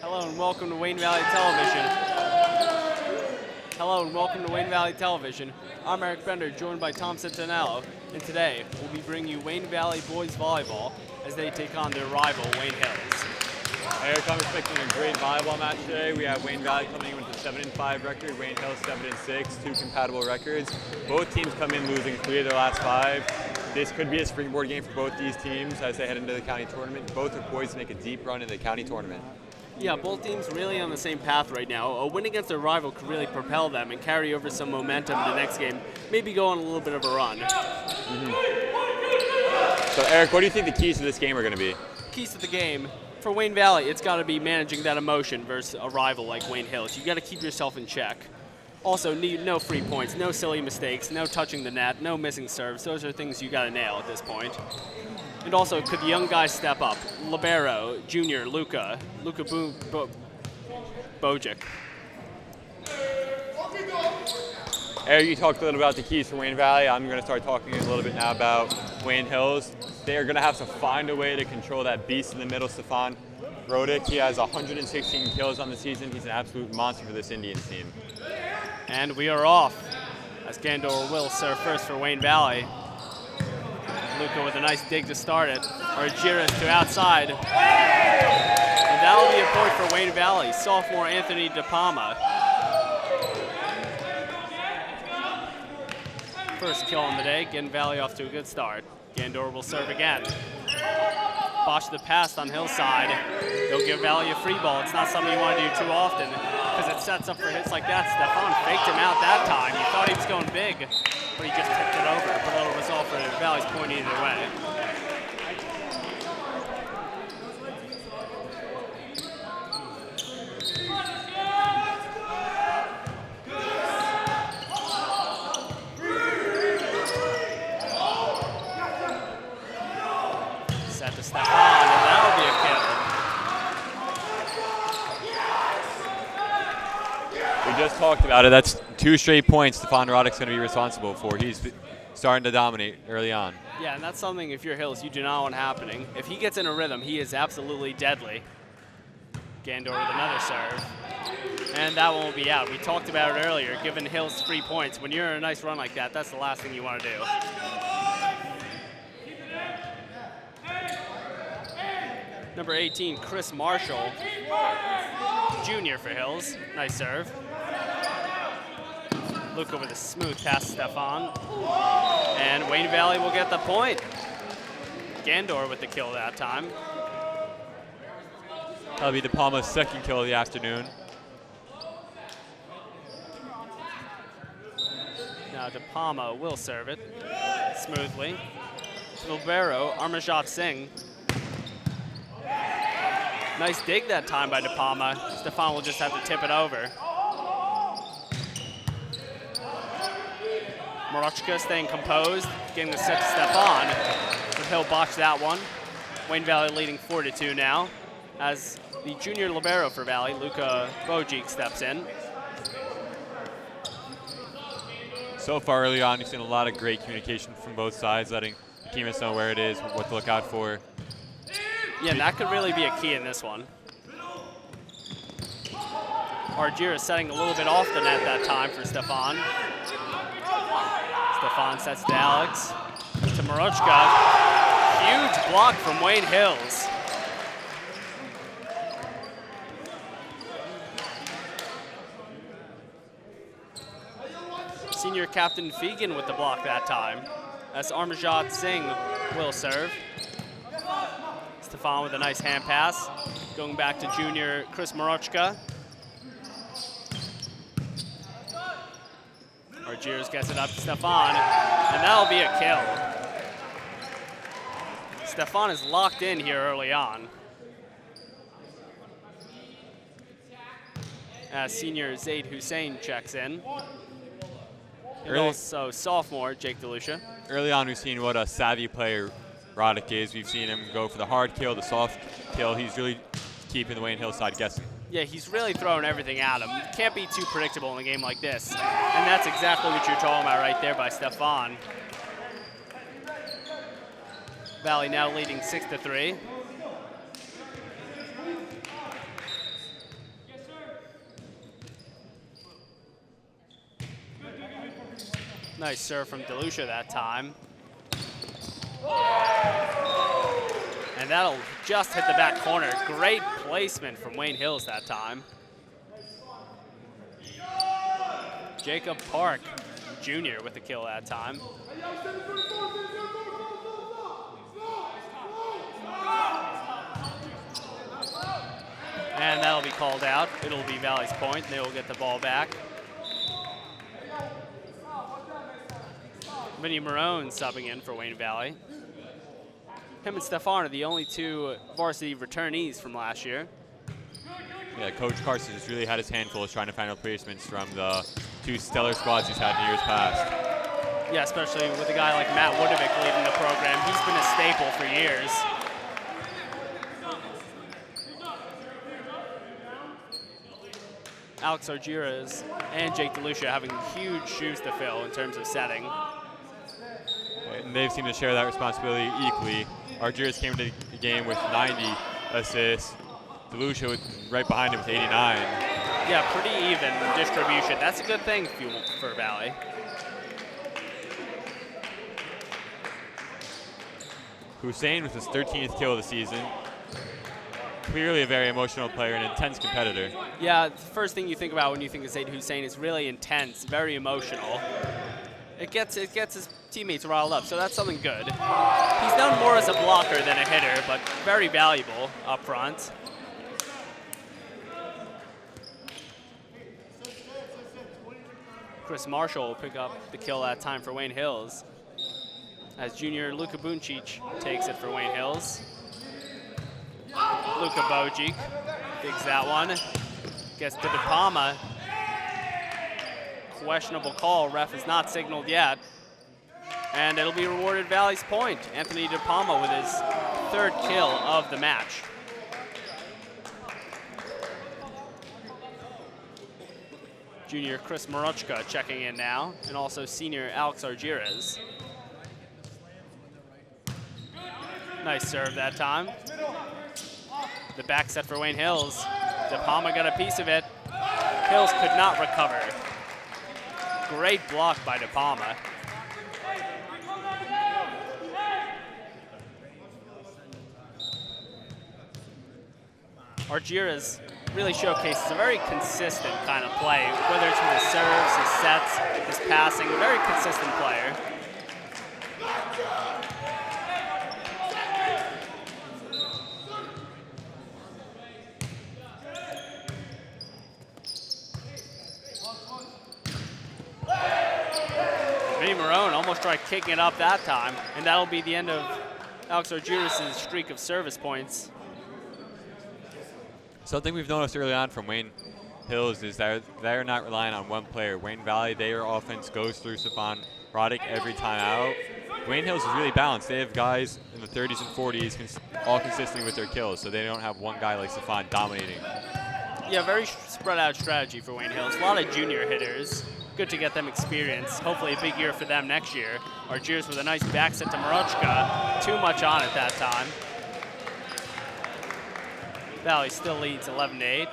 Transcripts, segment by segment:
Hello and welcome to Wayne Valley Television. Hello and welcome to Wayne Valley Television. I'm Eric Bender, joined by Tom Centinello, and today we'll be bringing you Wayne Valley boys volleyball as they take on their rival, Wayne Hills. Eric, I'm expecting a great volleyball match today. We have Wayne Valley coming in with a 7-5 record, Wayne Hills 7-6, two compatible records. Both teams come in losing 3 of their last 5. This could be a springboard game for both these teams as they head into the county tournament. Both are poised to make a deep run in the county tournament. Yeah, both teams really on the same path right now. A win against their rival could really propel them and carry over some momentum in the next game, maybe go on a little bit of a run. So Eric, what do you think the keys to this game are going to be? Keys to the game. For Wayne Valley, it's got to be managing that emotion versus a rival like Wayne Hills. You got to keep yourself in check. Also, need no free points, no silly mistakes, no touching the net, no missing serves. Those are things you got to nail at this point. And also, could the young guys step up? Libero, Junior, Luca Bojic. Eric, you talked a little about the keys for Wayne Valley. I'm going to start talking a little bit now about Wayne Hills. They are going to have to find a way to control that beast in the middle, Stefan Rodick. He has 116 kills on the season. He's an absolute monster for this Indians team. And we are off as Gandor will serve first for Wayne Valley. Luca with a nice dig to start it. Argyris to outside. And that'll be a point for Wayne Valley. Sophomore Anthony DePalma. First kill on the day, getting Valley off to a good start. Gandor will serve again. Bosch the pass on Hillside. They'll give Valley a free ball. It's not something you want to do too often because it sets up for hits like that. Stefan faked him out that time. You thought he was going big, but he just tipped it over. But a little result for Valley's point either way. Set to Stefan, and that'll be a kill. We just talked about it. That's 2 straight points Stefan Rodick's going to be responsible for. He's starting to dominate early on. Yeah, and that's something, if you're Hills, you do not want happening. If he gets in a rhythm, he is absolutely deadly. Gandor with another serve. And that one will be out. We talked about it earlier, giving Hills 3 points. When you're in a nice run like that, that's the last thing you want to do. Number 18, Chris Marshall, junior for Hills. Nice serve. Luca with a smooth pass to Stefan. And Wayne Valley will get the point. Gandor with the kill that time. That'll be DePalma's second kill of the afternoon. Now DePalma will serve it smoothly. Libero, Armajot Singh. Nice dig that time by DePalma. Stefan will just have to tip it over. Morochka staying composed, getting the set to Stefan. But he'll botch that one. Wayne Valley leading 4-2 now as the junior libero for Valley, Luca Bojic, steps in. So far early on, you've seen a lot of great communication from both sides, letting teammates know where it is, what to look out for. Yeah, and that could really be a key in this one. Argyris setting a little bit off the net that time for Stefan. Stefan sets to Alex. To Morochka. Huge block from Wayne Hills. Senior captain Fegan with the block that time. As Armajot Singh will serve. Stefan with a nice hand pass. Going back to junior Chris Morochka. Argyris gets it up to Stefan, and that'll be a kill. Stefan is locked in here early on. As senior Zaid Hussein checks in. And also sophomore Jake DeLucia. Early on, we've seen what a savvy player Rodick is. We've seen him go for the hard kill, the soft kill. He's really keeping the Wayne Hill side guessing. Yeah, he's really throwing everything at him. You can't be too predictable in a game like this. And that's exactly what you're talking about right there by Stefan. Valley now leading 6-3. Nice serve from DeLucia that time. And that'll just hit the back corner. Great placement from Wayne Hills that time. Jacob Park Jr. with the kill that time. And that'll be called out. It'll be Valley's point. They will get the ball back. Vinny Marone subbing in for Wayne Valley. Him and Stefan are the only two varsity returnees from last year. Yeah, Coach Carson has really had his handful trying to find replacements from the two stellar squads he's had in years past. Yeah, especially with a guy like Matt Woodovich leading the program. He's been a staple for years. Alex Argiras and Jake DeLucia having huge shoes to fill in terms of setting. And they've seemed to share that responsibility equally. Argiras came into the game with 90 assists. DeLucia was right behind him with 89. Yeah, pretty even distribution. That's a good thing for Valley. Hussein with his 13th kill of the season. Clearly a very emotional player, an intense competitor. Yeah, the first thing you think about when you think of Zaid Hussein is really intense, very emotional. It gets his teammates riled up, so that's something good. He's known more as a blocker than a hitter, but very valuable up front. Chris Marshall will pick up the kill that time for Wayne Hills, as junior Luka Buncic takes it for Wayne Hills. Luka Bojic digs that one, gets to DePalma. Questionable call, ref has not signaled yet. And it'll be rewarded Valley's point. Anthony DePalma with his third kill of the match. Junior Chris Maruchka checking in now, and also senior Alex Argiras. Nice serve that time. The back set for Wayne Hills. DePalma got a piece of it. Hills could not recover. Great block by DePalma. Argiras really showcases a very consistent kind of play, whether it's with his serves, his sets, his passing, a very consistent player. Vinny Marone almost tried kicking it up that time, and that'll be the end of Alex Argiras' streak of service points. Something we've noticed early on from Wayne Hills is that they're not relying on one player. Wayne Valley, their offense goes through Stefan Roddick every time out. Wayne Hills is really balanced. They have guys in the 30s and 40s all consistently with their kills, so they don't have one guy like Stefan dominating. Yeah, very spread out strategy for Wayne Hills. A lot of junior hitters. Good to get them experience. Hopefully a big year for them next year. Argiras with a nice back set to Maruchka. Too much on it that time. Valley still leads 11-8.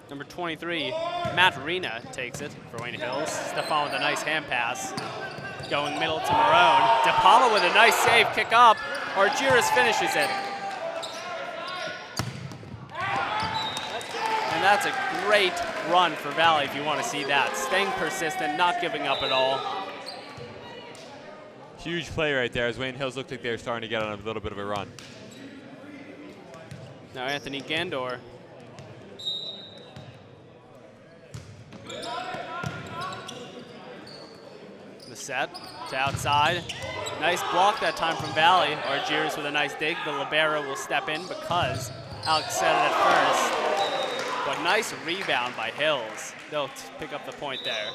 Number 23, Matt Rena takes it for Wayne Hills. Stefan with a nice hand pass. Going middle to Marone. DePalma with a nice save, kick up. Argiras finishes it. And that's a great run for Valley if you want to see that. Staying persistent, not giving up at all. Huge play right there as Wayne Hills looked like they were starting to get on a little bit of a run. Now Anthony Gandor. The set to outside. Nice block that time from Valley. Argiras with a nice dig. The libero will step in because Alex set it at first. But nice rebound by Hills. They'll pick up the point there.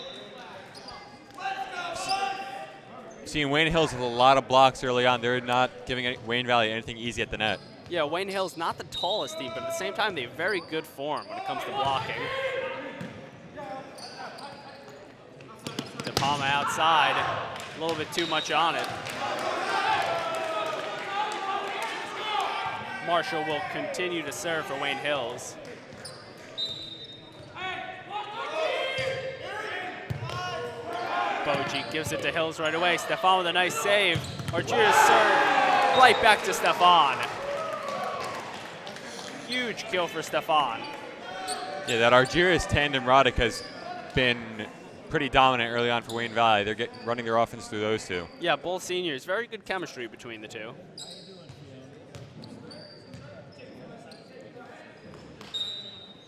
Seeing Wayne Hills with a lot of blocks early on, they're not giving Wayne Valley anything easy at the net. Yeah, Wayne Hill's not the tallest team, but at the same time, they have very good form when it comes to blocking. DePalma outside, a little bit too much on it. Marshall will continue to serve for Wayne Hills. Bunchie gives it to Hills right away. Stefan with a nice save. Argyris serve right back to Stefan. Huge kill for Stefan. Yeah, that Argyris tandem Roddick has been pretty dominant early on for Wayne Valley. They're running their offense through those two. Yeah, both seniors. Very good chemistry between the two.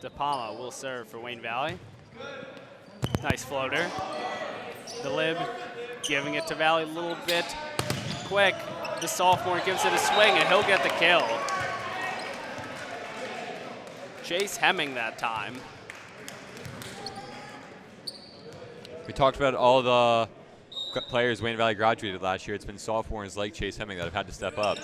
De Palma will serve for Wayne Valley. Nice floater. The lib giving it to Valley a little bit quick. The sophomore gives it a swing and he'll get the kill. Chase Hemming that time. We talked about all the players Wayne Valley graduated last year. It's been sophomores like Chase Hemming that have had to step up.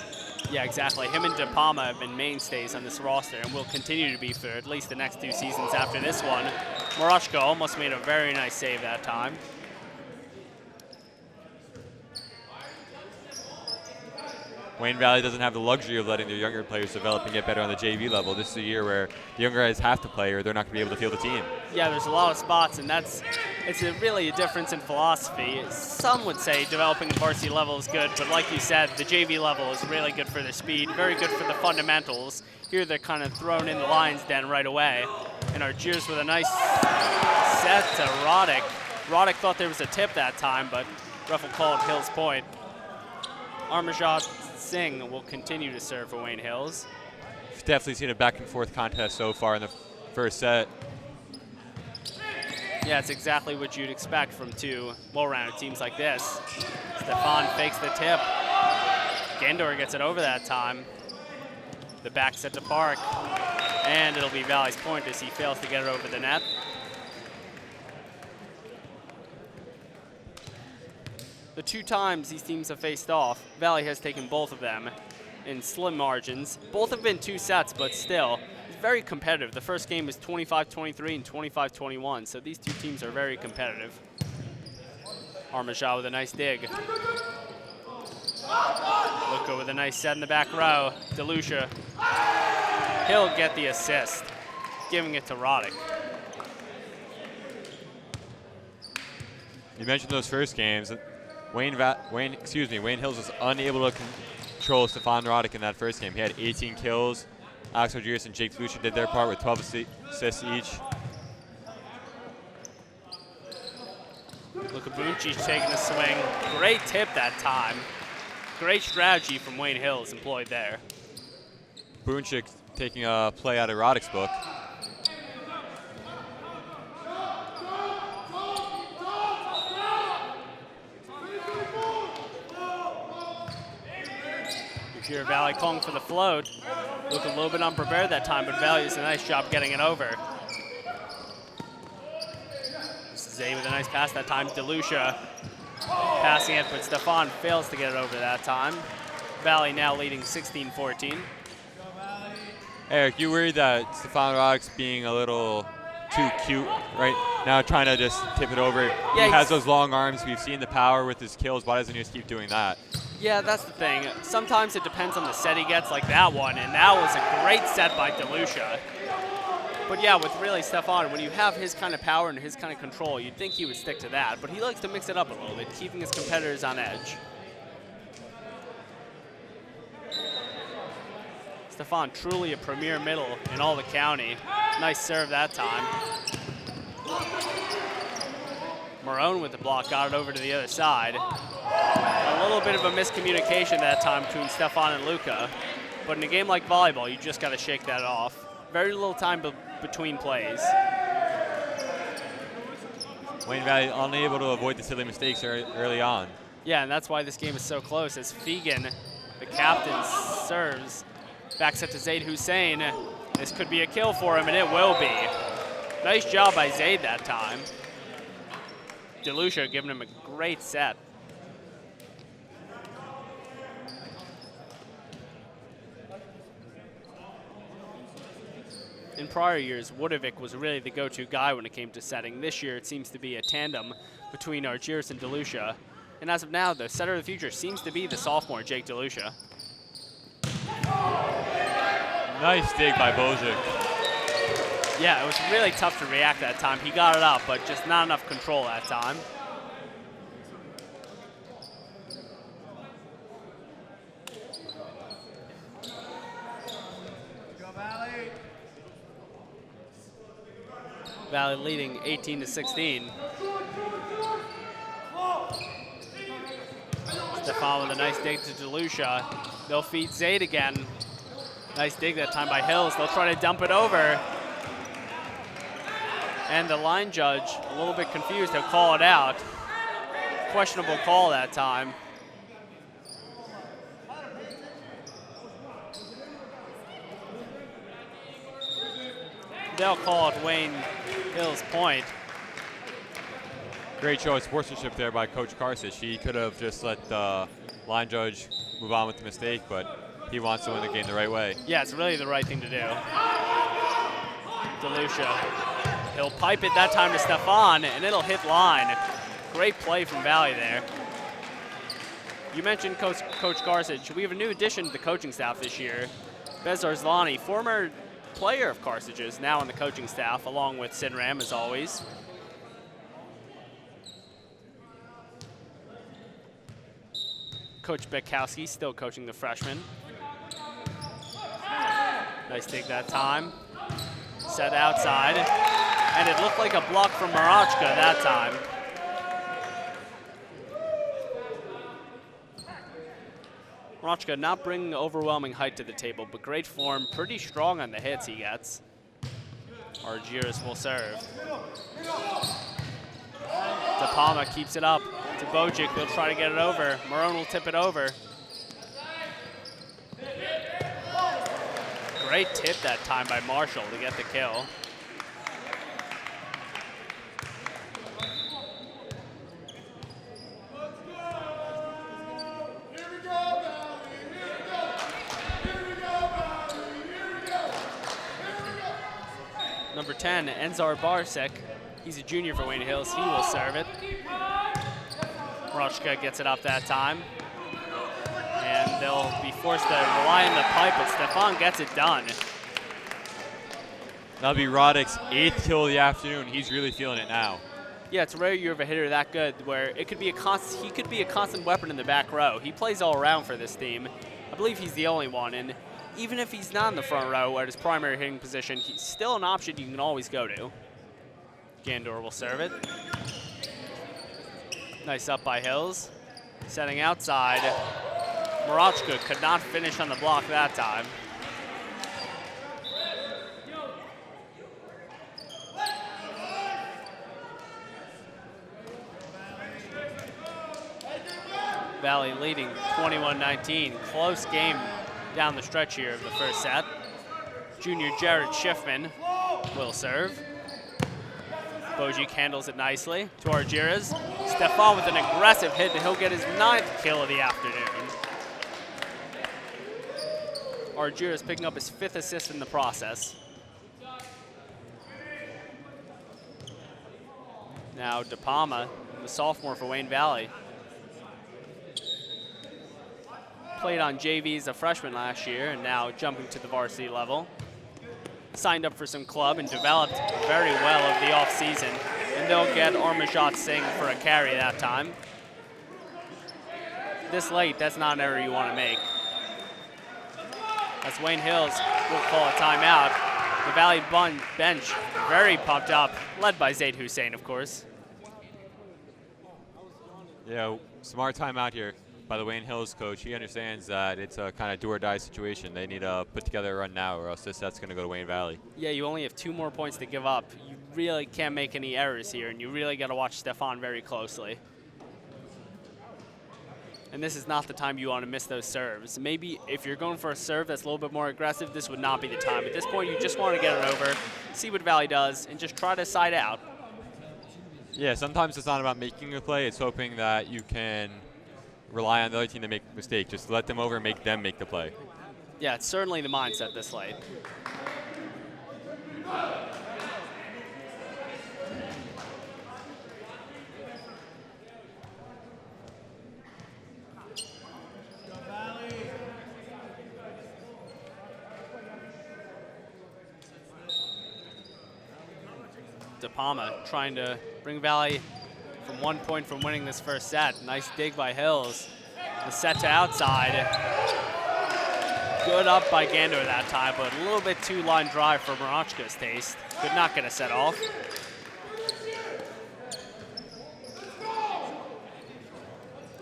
Yeah, exactly. Him and De Palma have been mainstays on this roster and will continue to be for at least the next 2 seasons after this one. Moroshko almost made a very nice save that time. Wayne Valley doesn't have the luxury of letting their younger players develop and get better on the JV level. This is a year where the younger guys have to play or they're not going to be able to field the team. Yeah, there's a lot of spots, and it's really a difference in philosophy. Some would say developing varsity level is good, but like you said, the JV level is really good for their speed, very good for the fundamentals. Here they're kind of thrown in the lion's den right away. And Argyris with a nice set to Roddick. Roddick thought there was a tip that time, but ref will call it Hills point. Armajot Singh will continue to serve for Wayne Hills. We've definitely seen a back and forth contest so far in the first set. Yeah, it's exactly what you'd expect from 2 well-rounded teams like this. Stefan fakes the tip. Gendor gets it over that time. The back set to Park. And it'll be Valley's point as he fails to get it over the net. The 2 times these teams have faced off, Valley has taken both of them in slim margins. Both have been 2 sets, but still, it's very competitive. The first game was 25-23 and 25-21, so these 2 teams are very competitive. Armajot with a nice dig. Luca with a nice set in the back row. DeLucia, he'll get the assist, giving it to Roddick. You mentioned those first games. Wayne Hills was unable to control Stefan Roddick in that first game. He had 18 kills. Alex Argyris and Jake DeLucia did their part with 12 assists each. Luca Buncic taking a swing. Great tip that time. Great strategy from Wayne Hills employed there. Buncic taking a play out of Roddick's book. Here Valley calling for the float. Looked a little bit unprepared that time, but Valley does a nice job getting it over. Zay with a nice pass that time. DeLucia passing it, but Stefan fails to get it over that time. Valley now leading 16-14. Eric, you worried that Stefan Roddick's being a little too cute right now, trying to just tip it over? Yeah, he has those long arms. We've seen the power with his kills. Why doesn't he just keep doing that? Yeah, that's the thing. Sometimes it depends on the set he gets, like that one, and that was a great set by DeLucia. But yeah, with really Stefan, when you have his kind of power and his kind of control, you'd think he would stick to that, but he likes to mix it up a little bit, keeping his competitors on edge. Stefan, truly a premier middle in all the county. Nice serve that time. Marone with the block, got it over to the other side. A little bit of a miscommunication that time between Stefan and Luca, but in a game like volleyball, you just got to shake that off. Very little time between plays. Wayne Valley unable to avoid the silly mistakes early on. Yeah, and that's why this game is so close, as Fegan, the captain, serves. Back set to Zaid Hussein. This could be a kill for him, and it will be. Nice job by Zaid that time. DeLucia giving him a great set. In prior years, Woodovik was really the go-to guy when it came to setting. This year, it seems to be a tandem between Argyris and DeLucia. And as of now, the setter of the future seems to be the sophomore, Jake DeLucia. Nice dig by Bozic. Yeah, it was really tough to react that time. He got it up, but just not enough control that time. Valley leading 18-16. Stefan with a nice dig to DeLucia. They'll feed Zaid again. Nice dig that time by Hills. They'll try to dump it over. And the line judge, a little bit confused, he'll call it out. Questionable call that time. They'll call it Wayne Hill's point. Great show of sportsmanship there by Coach Karsich. He could have just let the line judge move on with the mistake, but he wants to win the game the right way. Yeah, it's really the right thing to do. DeLucia, he'll pipe it that time to Stefan, and it'll hit line. Great play from Valley there. You mentioned Coach Karsich. We have a new addition to the coaching staff this year. Bez Arzlani, former player of Karsich's, now on the coaching staff, along with Sid Ram, as always. Coach Bekowski still coaching the freshmen. Nice dig that time. Set outside, and it looked like a block from Marachka that time. Marachka not bringing overwhelming height to the table, but great form, pretty strong on the hits he gets. Argyris will serve. De Palma keeps it up to Bojic. They'll try to get it over. Marone will tip it over. Great tip that time by Marshall to get the kill. Number 10, Enzar Barsek. He's a junior for Wayne Hills. He will serve it. Marachka gets it up that time. And they'll be forced to rely on the pipe, but Stefan gets it done. That'll be Roddick's 8th kill of the afternoon. He's really feeling it now. Yeah, it's rare you have a hitter that good where it could be he could be a constant weapon in the back row. He plays all around for this team. I believe he's the only one, and even if he's not in the front row at his primary hitting position, he's still an option you can always go to. Gandor will serve it. Nice up by Hills. Setting outside. Marachka could not finish on the block that time. Valley leading 21-19. Close game down the stretch here of the first set. Junior Jared Schiffman will serve. Bojic handles it nicely to Argyris. Stefan with an aggressive hit, and he'll get his 9th kill of the afternoon. Argyris picking up his 5th assist in the process. Now De Palma, the sophomore for Wayne Valley. Played on JV as a freshman last year and now jumping to the varsity level. Signed up for some club and developed very well over the offseason. And they'll get Armajot Singh for a carry that time. This late, that's not an error you want to make. As Wayne Hills will call a timeout. The Valley bench very pumped up, led by Zaid Hussein, of course. Yeah, smart timeout here by the Wayne Hills coach. He understands that it's a kind of do-or-die situation. They need to put together a run now, or else this set's going to go to Wayne Valley. Yeah, you only have 2 more points to give up. You really can't make any errors here, and you really got to watch Stefan very closely. And this is not the time you want to miss those serves. Maybe if you're going for a serve that's a little bit more aggressive, this would not be the time. At this point, you just want to get it over, see what Valley does, and just try to side out. Yeah, sometimes it's not about making a play. It's hoping that you can rely on the other team to make a mistake. Just let them over and make them make the play. Yeah, it's certainly the mindset this late. De Palma trying to bring Valley from 1 point from winning this first set. Nice dig by Hills. The set to outside. Good up by Gandor that time, but a little bit too line drive for Morochka's taste. Could not get a set off.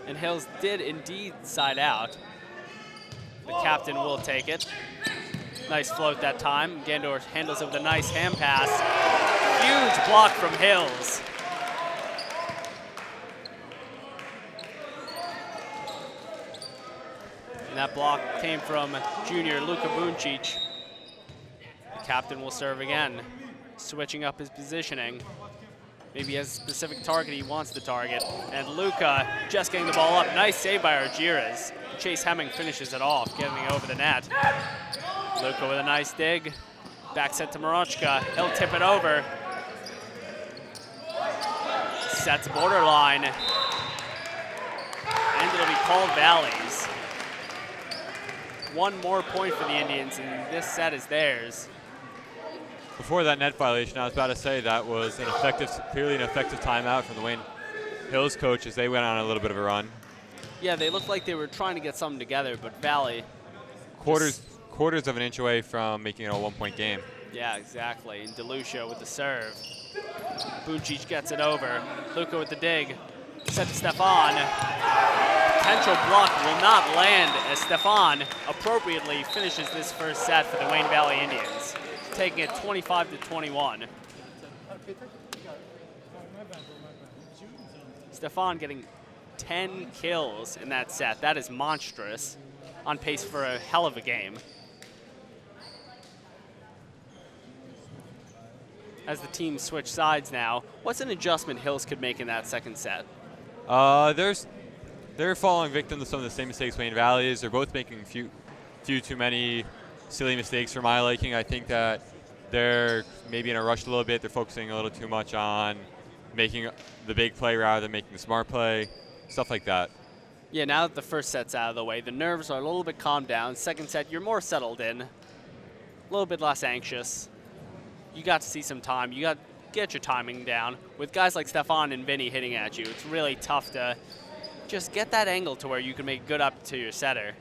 And Hills did indeed side out. The captain will take it. Nice float that time. Gandor handles it with a nice hand pass. Huge block from Hills. And that block came from junior Luka Buncic. The captain will serve again, switching up his positioning. Maybe he has a specific target he wants to target. And Luka just getting the ball up. Nice save by Argyres. Chase Hemming finishes it off, getting it over the net. Luka with a nice dig. Back set to Morochka. He'll tip it over. Sets borderline. And it'll be called Valley's. One more point for the Indians, and this set is theirs. Before that net violation, I was about to say that was clearly an effective timeout from the Wayne Hills coach as they went on a little bit of a run. Yeah, they looked like they were trying to get something together, but Valley. Quarters of an inch away from making it a 1-point game. Yeah, exactly. And DeLucia with the serve. Buncic gets it over. Luka with the dig. Set to Stefan. Potential block will not land as Stefan appropriately finishes this first set for the Wayne Valley Indians, taking it 25-21. Stefan getting 10 kills in that set. That is monstrous. On pace for a hell of a game. As the teams switch sides now, what's an adjustment Hills could make in that second set? They're falling victim to some of the same mistakes Wayne Valley is. They're both making few too many silly mistakes for my liking. I think that they're maybe in a rush a little bit. They're focusing a little too much on making the big play rather than making the smart play, stuff like that. Yeah, now that the first set's out of the way, the nerves are a little bit calmed down. Second set, you're more settled in, a little bit less anxious. You got to see some time. You got to get your timing down. With guys like Stefan and Vinny hitting at you, it's really tough to just get that angle to where you can make good up to your setter.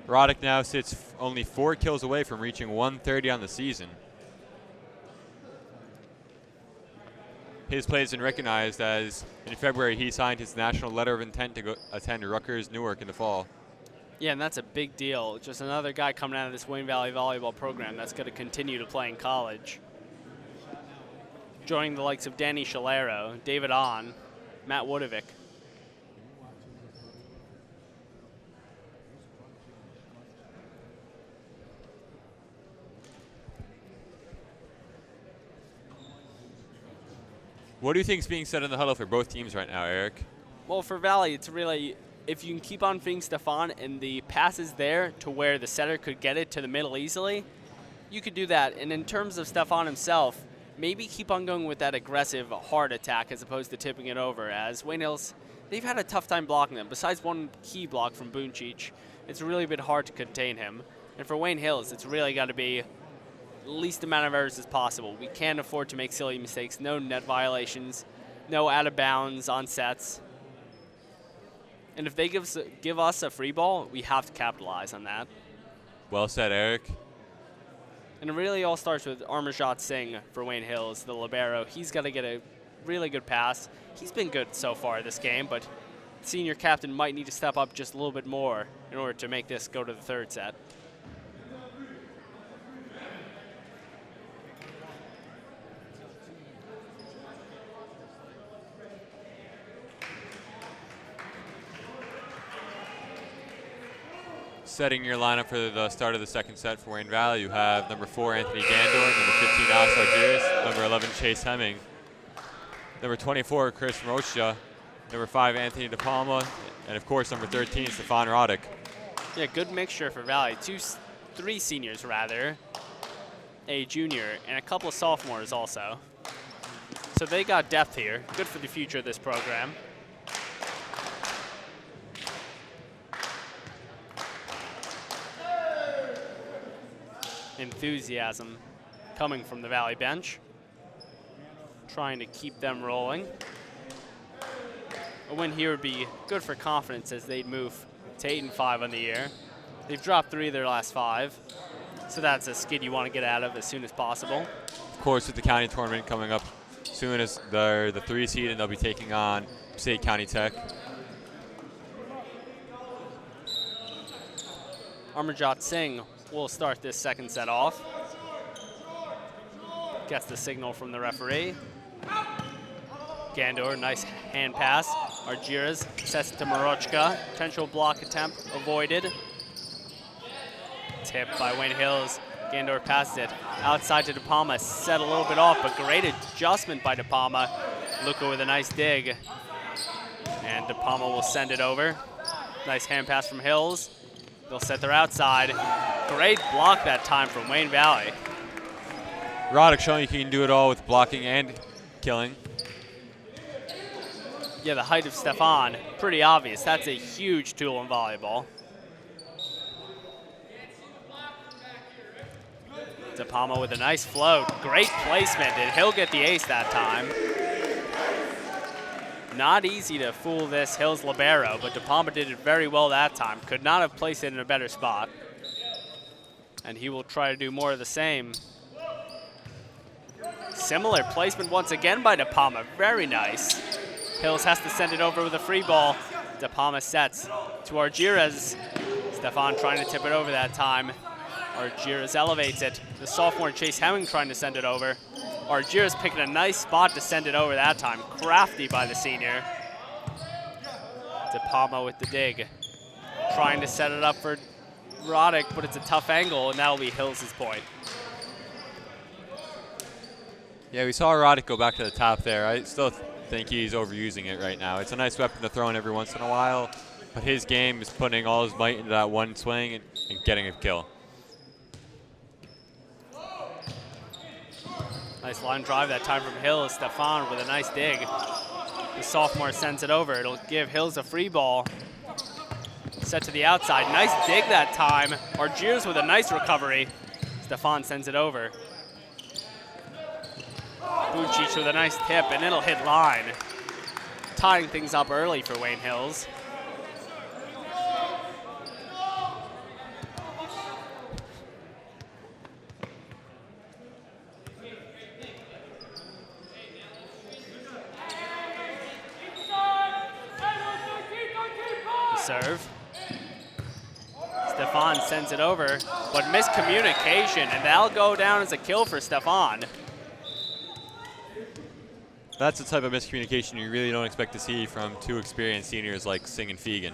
Roddick now sits only 4 kills away from reaching 130 on the season. His play has been recognized as in February he signed his national letter of intent to go attend Rutgers Newark in the fall. Yeah, and that's a big deal. Just another guy coming out of this Wayne Valley volleyball program that's going to continue to play in college. Joining the likes of Danny Shalero, David Ahn, Matt Wodovic. What do you think is being said in the huddle for both teams right now, Eric? Well, for Valley, it's really, if you can keep on feeding Stefan and the passes there to where the setter could get it to the middle easily, you could do that. And in terms of Stefan himself, maybe keep on going with that aggressive, hard attack as opposed to tipping it over. As Wayne Hills, they've had a tough time blocking them. Besides one key block from Buncic, it's really been hard to contain him. And for Wayne Hills, it's really got to be least amount of errors as possible. We can't afford to make silly mistakes. No net violations, no out of bounds on sets. And if they give us a free ball, we have to capitalize on that. Well said, Eric. And it really all starts with Amarjot Singh for Wayne Hills, the libero. He's got to get a really good pass. He's been good so far this game, but senior captain might need to step up just a little bit more in order to make this go to the third set. Setting your lineup for the start of the second set for Wayne Valley, you have number 4, Anthony Gandor, number 15, Alex Argyres, number 11, Chase Hemming, number 24, Chris Rocha, number 5, Anthony DePalma, and of course, number 13, Stefan Roddick. Yeah, good mixture for Valley. 3 seniors rather, a junior, and a couple of sophomores also. So they got depth here. Good for the future of this program. enthusiasm coming from the Valley bench, trying to keep them rolling. A win here would be good for confidence as they'd move to 8-5 on the year. They've dropped 3 of their last 5, so that's a skid you want to get out of as soon as possible. Of course, with the county tournament coming up soon as they're the 3 seed, and they'll be taking on State County Tech. Amarjot Singh will start this second set off. Gets the signal from the referee. Gandor, nice hand pass. Argyras sets it to Marochka. Potential block attempt avoided. Tip by Wayne Hills. Gandor passes it outside to De Palma. Set a little bit off, but great adjustment by De Palma. Luca with a nice dig. And De Palma will send it over. Nice hand pass from Hills. They'll set their outside. Great block that time from Wayne Valley. Roddick showing you can do it all with blocking and killing. Yeah, the height of Stefan, pretty obvious. That's a huge tool in volleyball. De Palma with a nice float. Great placement, and he'll get the ace that time. Not easy to fool this Hills libero, but De Palma did it very well that time. Could not have placed it in a better spot. And he will try to do more of the same. Similar placement once again by De Palma, very nice. Hills has to send it over with a free ball. De Palma sets to Argyras. Stefan trying to tip it over that time. Argyras elevates it. The sophomore Chase Hemming trying to send it over. Argyras picking a nice spot to send it over that time. Crafty by the senior. De Palma with the dig. Trying to set it up for Roddick, but it's a tough angle, and that'll be Hills' point. Yeah, we saw Roddick go back to the top there. I still think he's overusing it right now. It's a nice weapon to throw in every once in a while, but his game is putting all his might into that one swing and getting a kill. Nice line drive that time from Hills. Stefan with a nice dig. The sophomore sends it over. It'll give Hills a free ball. Set to the outside. Nice dig that time. Argyras with a nice recovery. Stefan sends it over. Bucic with a nice tip, and it'll hit line. Tying things up early for Wayne Hills. Serve. Stefan sends it over, but miscommunication, and that'll go down as a kill for Stefan. That's the type of miscommunication you really don't expect to see from 2 experienced seniors like Singh and Fegan.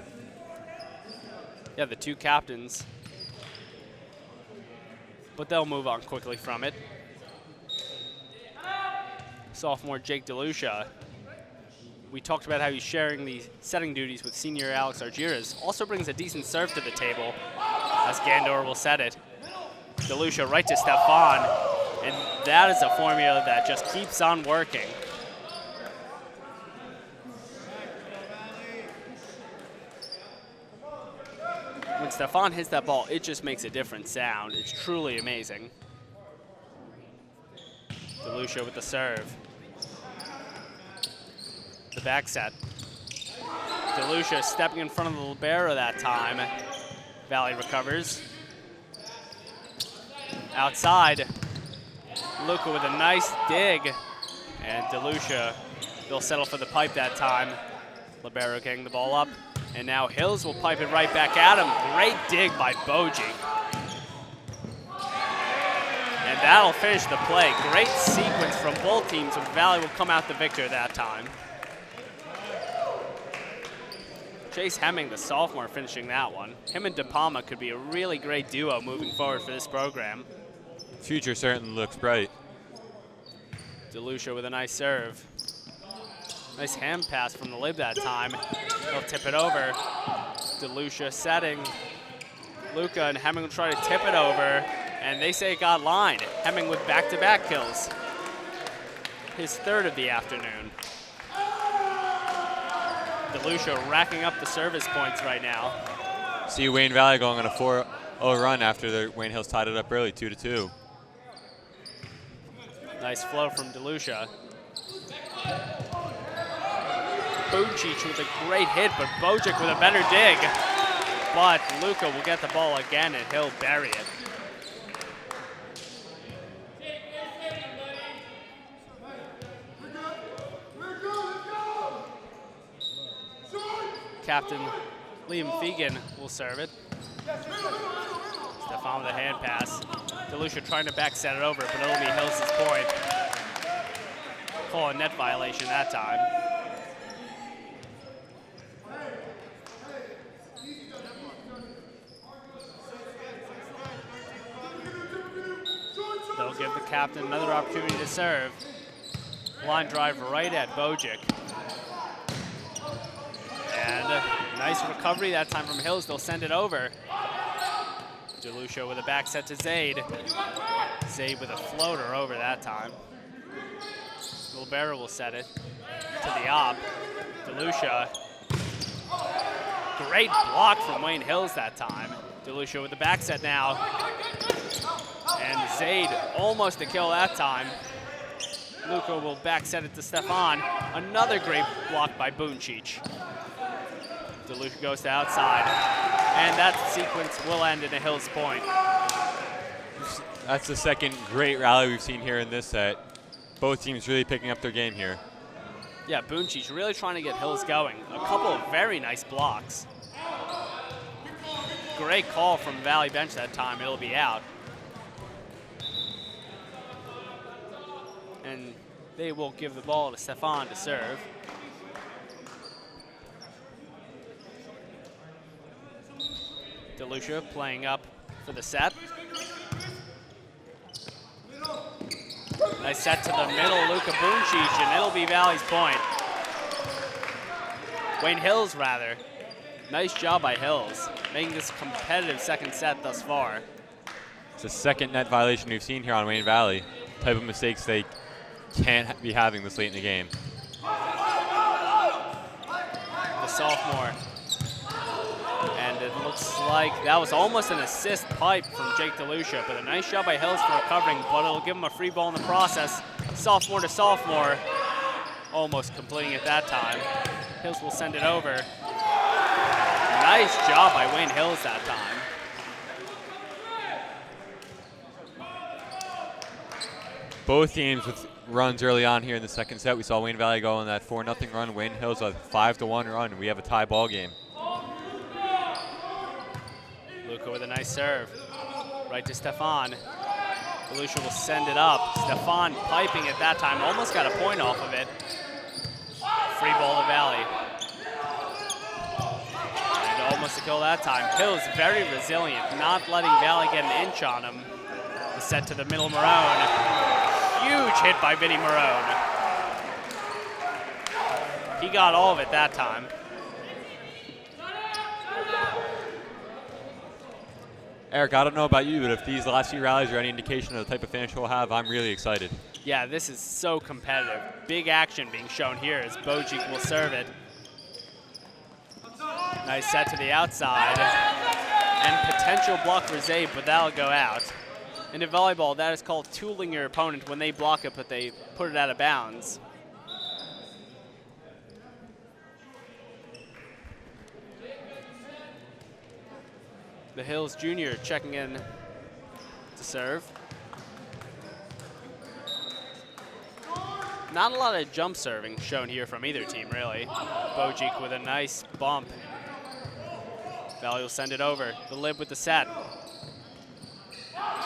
Yeah, the 2 captains. But they'll move on quickly from it. Sophomore Jake DeLucia. We talked about how he's sharing the setting duties with senior Alex Argyras. Also brings a decent serve to the table as Gandor will set it. DeLucia right to Stefan, and that is a formula that just keeps on working. When Stefan hits that ball, it just makes a different sound. It's truly amazing. DeLucia with the serve. The back set. DeLucia stepping in front of the libero that time. Valley recovers. Outside. Luca with a nice dig. And DeLucia, they'll settle for the pipe that time. Libero getting the ball up. And now Hills will pipe it right back at him. Great dig by Boji. And that'll finish the play. Great sequence from both teams, and Valley will come out the victor that time. Chase Hemming, the sophomore, finishing that one. Him and De Palma could be a really great duo moving forward for this program. Future certainly looks bright. DeLucia with a nice serve. Nice hand pass from the lib that time. They'll tip it over. DeLucia setting. Luca and Hemming will try to tip it over, and they say it got lined. Hemming with back-to-back kills. His 3rd of the afternoon. DeLucia racking up the service points right now. See Wayne Valley going on a run after the Wayne Hills tied it up early, 2-2. Nice flow from DeLucia. Bucic with a great hit, but Bojic with a better dig. But Luca will get the ball again and he'll bury it. Captain Liam Fegan will serve it. Stefan with a hand pass. DeLucia trying to back set it over, but it'll be Hills' point. Call a net violation that time. They'll give the captain another opportunity to serve. Line drive right at Bojic. And nice recovery that time from Hills. They'll send it over. DeLucia with a back set to Zaid. Zaid with a floater over that time. Libero will set it to the op. DeLucia. Great block from Wayne Hills that time. DeLucia with the back set now. And Zaid almost a kill that time. Luca will back set it to Stefan. Another great block by Buncic. DeLucia goes to outside. And that sequence will end in a Hills point. That's the second great rally we've seen here in this set. Both teams really picking up their game here. Yeah, Buncic really trying to get Hills going. A couple of very nice blocks. Great call from Valley bench that time. It'll be out. And they will give the ball to Stefan to serve. DeLucia playing up for the set. Nice set to the middle, Luka Buncic, and it'll be Valley's point. Wayne Hills, rather. Nice job by Hills, making this a competitive second set thus far. It's the second net violation we've seen here on Wayne Valley. Type of mistakes they can't be having this late in the game. The sophomore. And it looks like that was almost an assist pipe from Jake DeLucia, but a nice job by Hills for recovering, but it'll give him a free ball in the process. Sophomore to sophomore, almost completing it that time. Hills will send it over. Nice job by Wayne Hills that time. Both teams with runs early on here in the second set. We saw Wayne Valley go on that 4-0 run. Wayne Hills a 5-1 run. We have a tie ball game. Luca with a nice serve. Right to Stefan. DeLucia will send it up. Stefan piping at that time. Almost got a point off of it. Free ball to Valley. And almost a kill that time. Hills very resilient, not letting Valley get an inch on him. The set to the middle, Marone. Huge hit by Vinny Marone. He got all of it that time. Eric, I don't know about you, but if these last few rallies are any indication of the type of finish we'll have, I'm really excited. Yeah, this is so competitive. Big action being shown here as Bojic will serve it. Nice set to the outside. And potential block for Zabe, but that'll go out. And in volleyball, that is called tooling your opponent when they block it, but they put it out of bounds. The Hills junior checking in to serve. Not a lot of jump serving shown here from either team, really. Bojic with a nice bump. Valley will send it over. The lib with the set.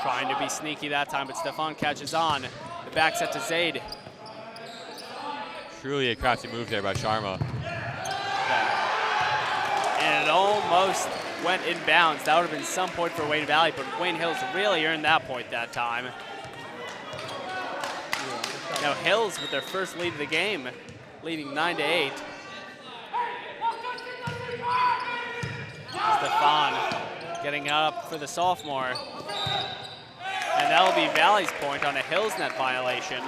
Trying to be sneaky that time, but Stefan catches on. The back set to Zaid. Truly a crafty move there by Sharma. And it almost went inbounds. That would have been some point for Wayne Valley, but Wayne Hills really earned that point that time. Now Hills with their first lead of the game, leading 9-8. Stefan getting up for the sophomore. And that'll be Valley's point on a Hills net violation.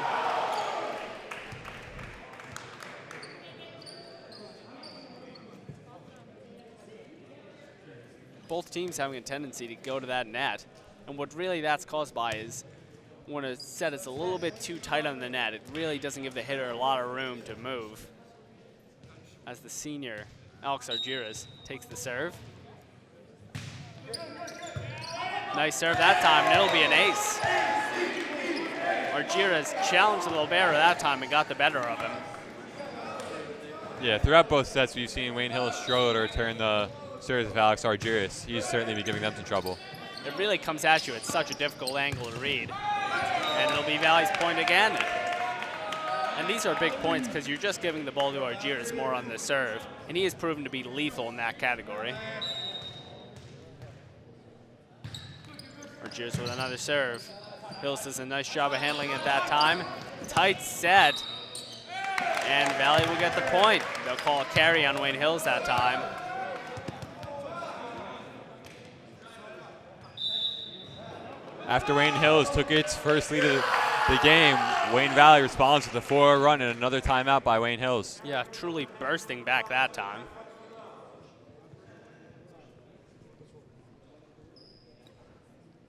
both teams having a tendency to go to that net. And what really that's caused by is when a set is a little bit too tight on the net, it really doesn't give the hitter a lot of room to move. As the senior, Alex Argyris, takes the serve. Nice serve that time, and it'll be an ace. Argyris challenged Lobera that time and got the better of him. Yeah, throughout both sets, we've seen Wayne Hill struggle to return the serves of Alex Argyris. He's certainly been giving them some trouble. It really comes at you at such a difficult angle to read. And it'll be Valley's point again. And these are big points because you're just giving the ball to Argyris more on the serve. And he has proven to be lethal in that category. Argyris with another serve. Hills does a nice job of handling it that time. Tight set. And Valley will get the point. They'll call a carry on Wayne Hills that time. After Wayne Hills took its first lead of the game, Wayne Valley responds with a 4-0 run and another timeout by Wayne Hills. Yeah, truly bursting back that time.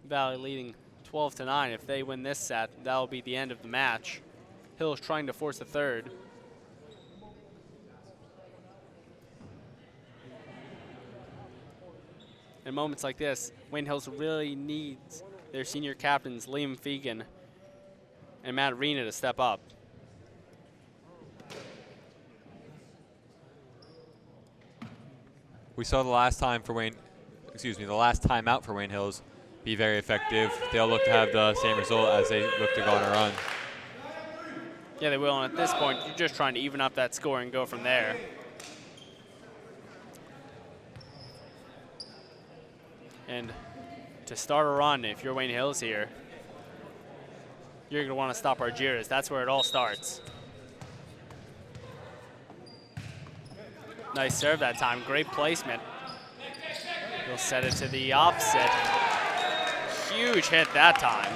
Valley leading 12-9. If they win this set, that'll be the end of the match. Hills trying to force a third. In moments like this, Wayne Hills really needs their senior captains, Liam Fegan and Matt Arena, to step up. We saw the last time for the last time out for Wayne Hills be very effective. They'll look to have the same result as they look to go on a run. Yeah, they will, and at this point, you're just trying to even up that score and go from there. And to start a run, if you're Wayne Hills here, you're going to want to stop Argyris. That's where it all starts. Nice serve that time. Great placement. He'll set it to the opposite. Huge hit that time.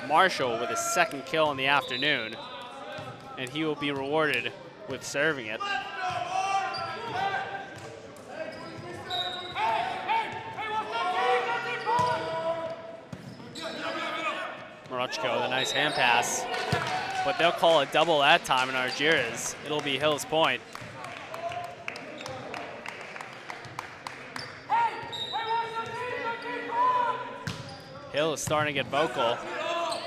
Marshall with his second kill in the afternoon, and he will be rewarded with serving it. Morochko with a nice hand pass, but they'll call a double that time in Argyris. It'll be Hill's point. Hill is starting to get vocal.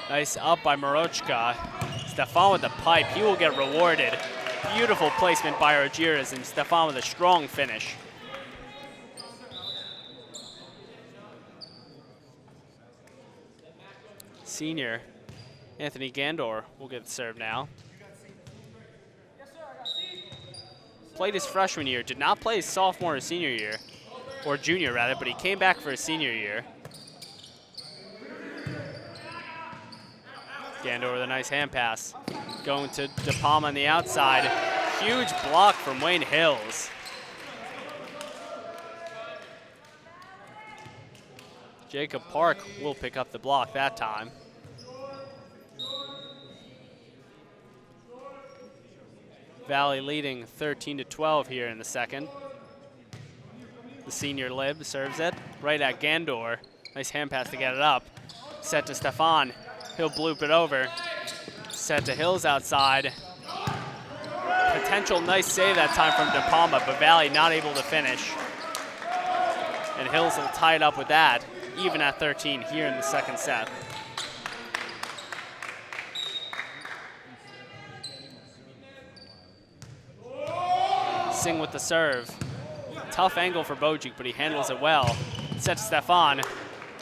Nice up by Morochka. Stefan with the pipe, he will get rewarded. Beautiful placement by Argyris, and Stefan with a strong finish. Senior Anthony Gandor will get the serve now. Played his freshman year, did not play his sophomore or senior year, or junior rather, but he came back for his senior year. Gandor with a nice hand pass. Going to De Palma on the outside. Huge block from Wayne Hills. Jacob Park will pick up the block that time. Valley leading 13-12 here in the second. The senior Lib serves it right at Gandor. Nice hand pass to get it up. Set to Stefan. He'll bloop it over. Set to Hills outside. Potential nice save that time from De Palma, but Valley not able to finish. And Hills will tie it up with that, even at 13 here in the second set. Singh with the serve. Tough angle for Bojic, but he handles it well. Set to Stefan.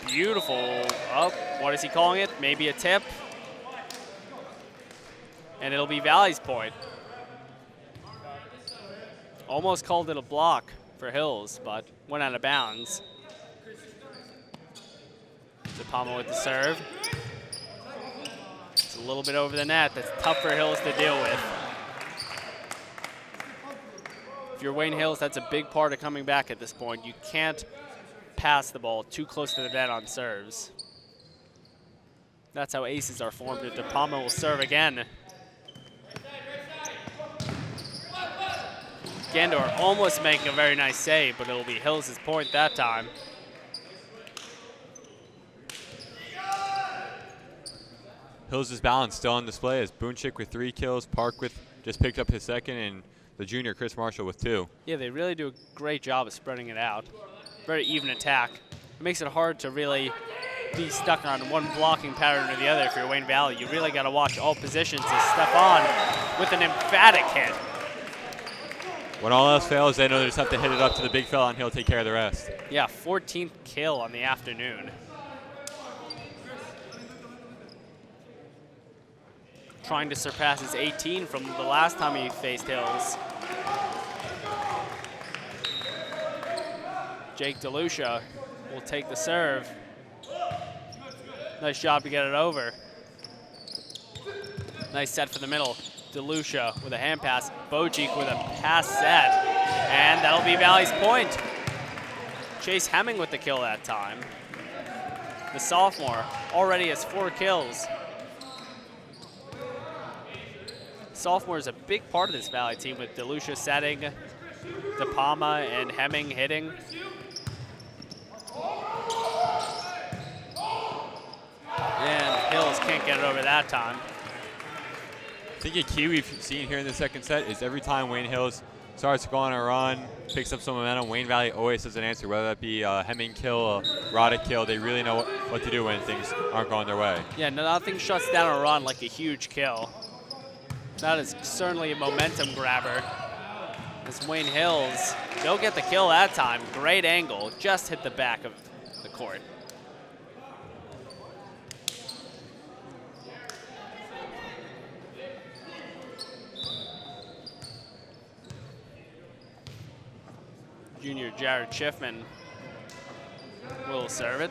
Beautiful. Oh, what is he calling it? Maybe a tip. And it'll be Valley's point. Almost called it a block for Hills, but went out of bounds. De Palma with the serve. It's a little bit over the net. That's tough for Hills to deal with. If you're Wayne Hills, that's a big part of coming back at this point. You can't pass the ball too close to the net on serves. That's how aces are formed. De Palma will serve again. Gandor almost making a very nice save, but it'll be Hills' point that time. Hills' balance still on display as Boonchik with 3 kills, Park with just picked up his second, and the junior Chris Marshall with 2. Yeah, they really do a great job of spreading it out. Very even attack. It makes it hard to really be stuck on one blocking pattern or the other if you're Wayne Valley. You really got to watch all positions as Stefan with an emphatic hit. When all else fails, they know they just have to hit it up to the big fella and he'll take care of the rest. Yeah, 14th kill on the afternoon. Trying to surpass his 18 from the last time he faced Hills. Jake DeLucia will take the serve. Nice job to get it over. Nice set for the middle. DeLucia with a hand pass. Bojic with a pass set. And that'll be Valley's point. Chase Hemming with the kill that time. The sophomore already has 4 kills. Sophomore is a big part of this Valley team with DeLucia setting, DePalma and Hemming hitting. And Hills can't get it over that time. I think a key we've seen here in the second set is every time Wayne Hills starts to go on a run, picks up some momentum, Wayne Valley always has an answer, whether that be a Hemming kill, a Roddick kill. They really know what to do when things aren't going their way. Yeah, nothing shuts down a run like a huge kill. That is certainly a momentum grabber. As Wayne Hills, they'll get the kill that time. Great angle, just hit the back of the court. Junior Jared Schiffman will serve it.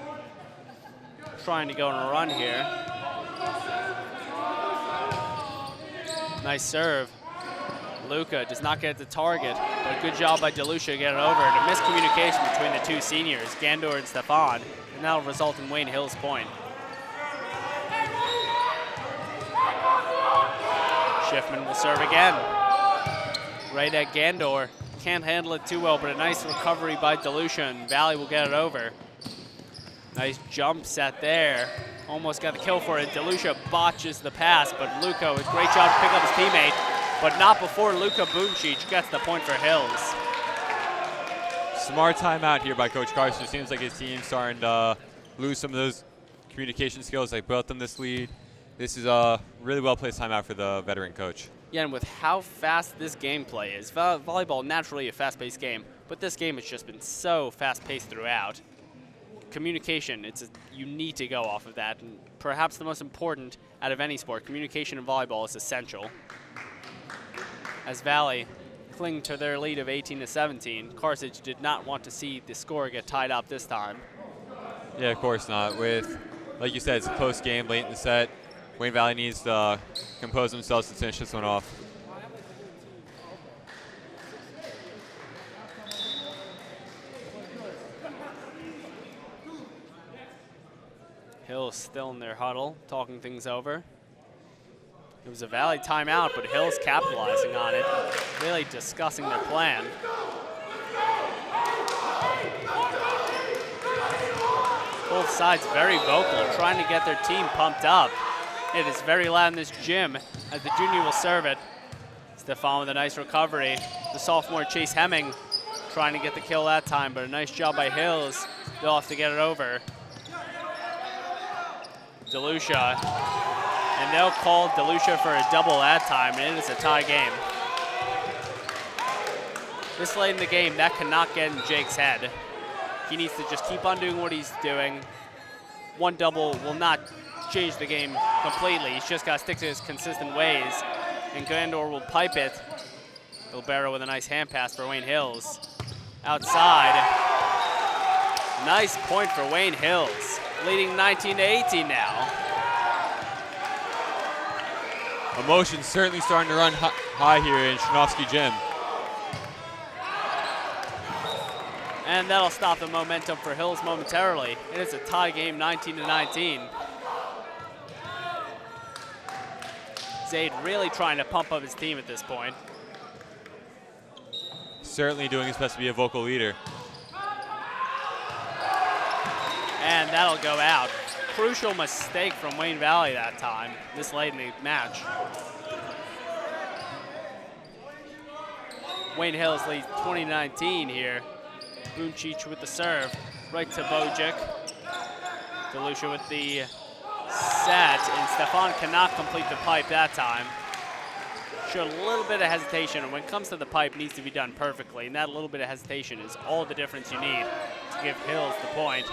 Trying to go on a run here. Nice serve. Luca does not get the target, but good job by DeLucia to get it over. And a miscommunication between the 2 seniors, Gandor and Stefan, and that'll result in Wayne Hills' point. Schiffman will serve again. Right at Gandor. Can't handle it too well, but a nice recovery by DeLucia, and Valley will get it over. Nice jump set there. Almost got the kill for it. DeLucia botches the pass, but Luca with great job to pick up his teammate, but not before Luca Boonchich gets the point for Hills. Smart timeout here by Coach Carson. It seems like his team's starting to lose some of those communication skills that built them this lead. This is a really well-placed timeout for the veteran coach. Yeah, and with how fast this gameplay is, volleyball naturally a fast-paced game, but this game has just been so fast-paced throughout. Communication, you need to go off of that, and perhaps the most important out of any sport, communication in volleyball is essential. As Valley cling to their lead of 18-17, Carthage did not want to see the score get tied up this time. Yeah, of course not. With, like you said, it's a close game late in the set. Wayne Valley needs to compose themselves to finish this one off. Hills still in their huddle, talking things over. It was a Valley timeout, but Hills capitalizing on it, really discussing their plan. Both sides very vocal, trying to get their team pumped up. It is very loud in this gym as the junior will serve it. Stefan with a nice recovery. The sophomore Chase Hemming trying to get the kill that time, but a nice job by Hills. They'll have to get it over. DeLucia, and they'll call DeLucia for a double that time, and it is a tie game. This late in the game, that cannot get in Jake's head. He needs to just keep on doing what he's doing. One double will not change the game completely. He's just got to stick to his consistent ways, and Gandor will pipe it. Bilbero with a nice hand pass for Wayne Hills. Outside. Nice point for Wayne Hills, leading 19-18 now. Emotions certainly starting to run high here in Shrinovsky Gym. And that'll stop the momentum for Hills momentarily. It is a tie game, 19-19. Zaid really trying to pump up his team at this point. certainly doing his best to be a vocal leader. And that'll go out. Crucial mistake from Wayne Valley that time, this late in the match. Wayne Hills leads 20-19 here. Buncic with the serve, right to Bojic. DeLucia with the set, and Stefan cannot complete the pipe that time. Showed a little bit of hesitation, and when it comes to the pipe, it needs to be done perfectly, and that little bit of hesitation is all the difference you need to give Hills the point.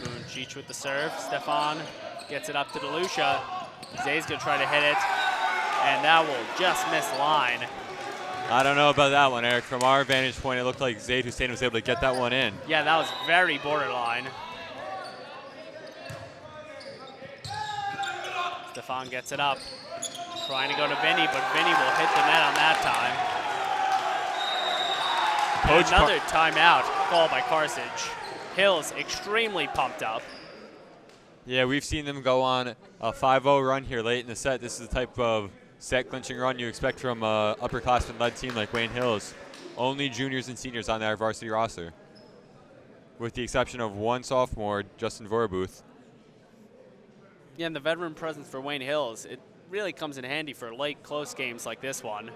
Buncic with the serve. Stefan gets it up to DeLucia. Zay's gonna try to hit it, and that will just miss line. I don't know about that one, Eric. From our vantage point, it looked like Zayd Hussein was able to get that one in. Yeah, that was very borderline. Stefan gets it up, trying to go to Vinny, but Vinny will hit the net on that time. And another timeout called by Carthage. Hills extremely pumped up. Yeah, we've seen them go on a 5-0 run here late in the set. This is the type of set clinching run you expect from an upperclassman-led team like Wayne Hills. Only juniors and seniors on their varsity roster, with the exception of one sophomore, Justin Vorabuth. Yeah, and the veteran presence for Wayne Hills, it really comes in handy for late close games like this one.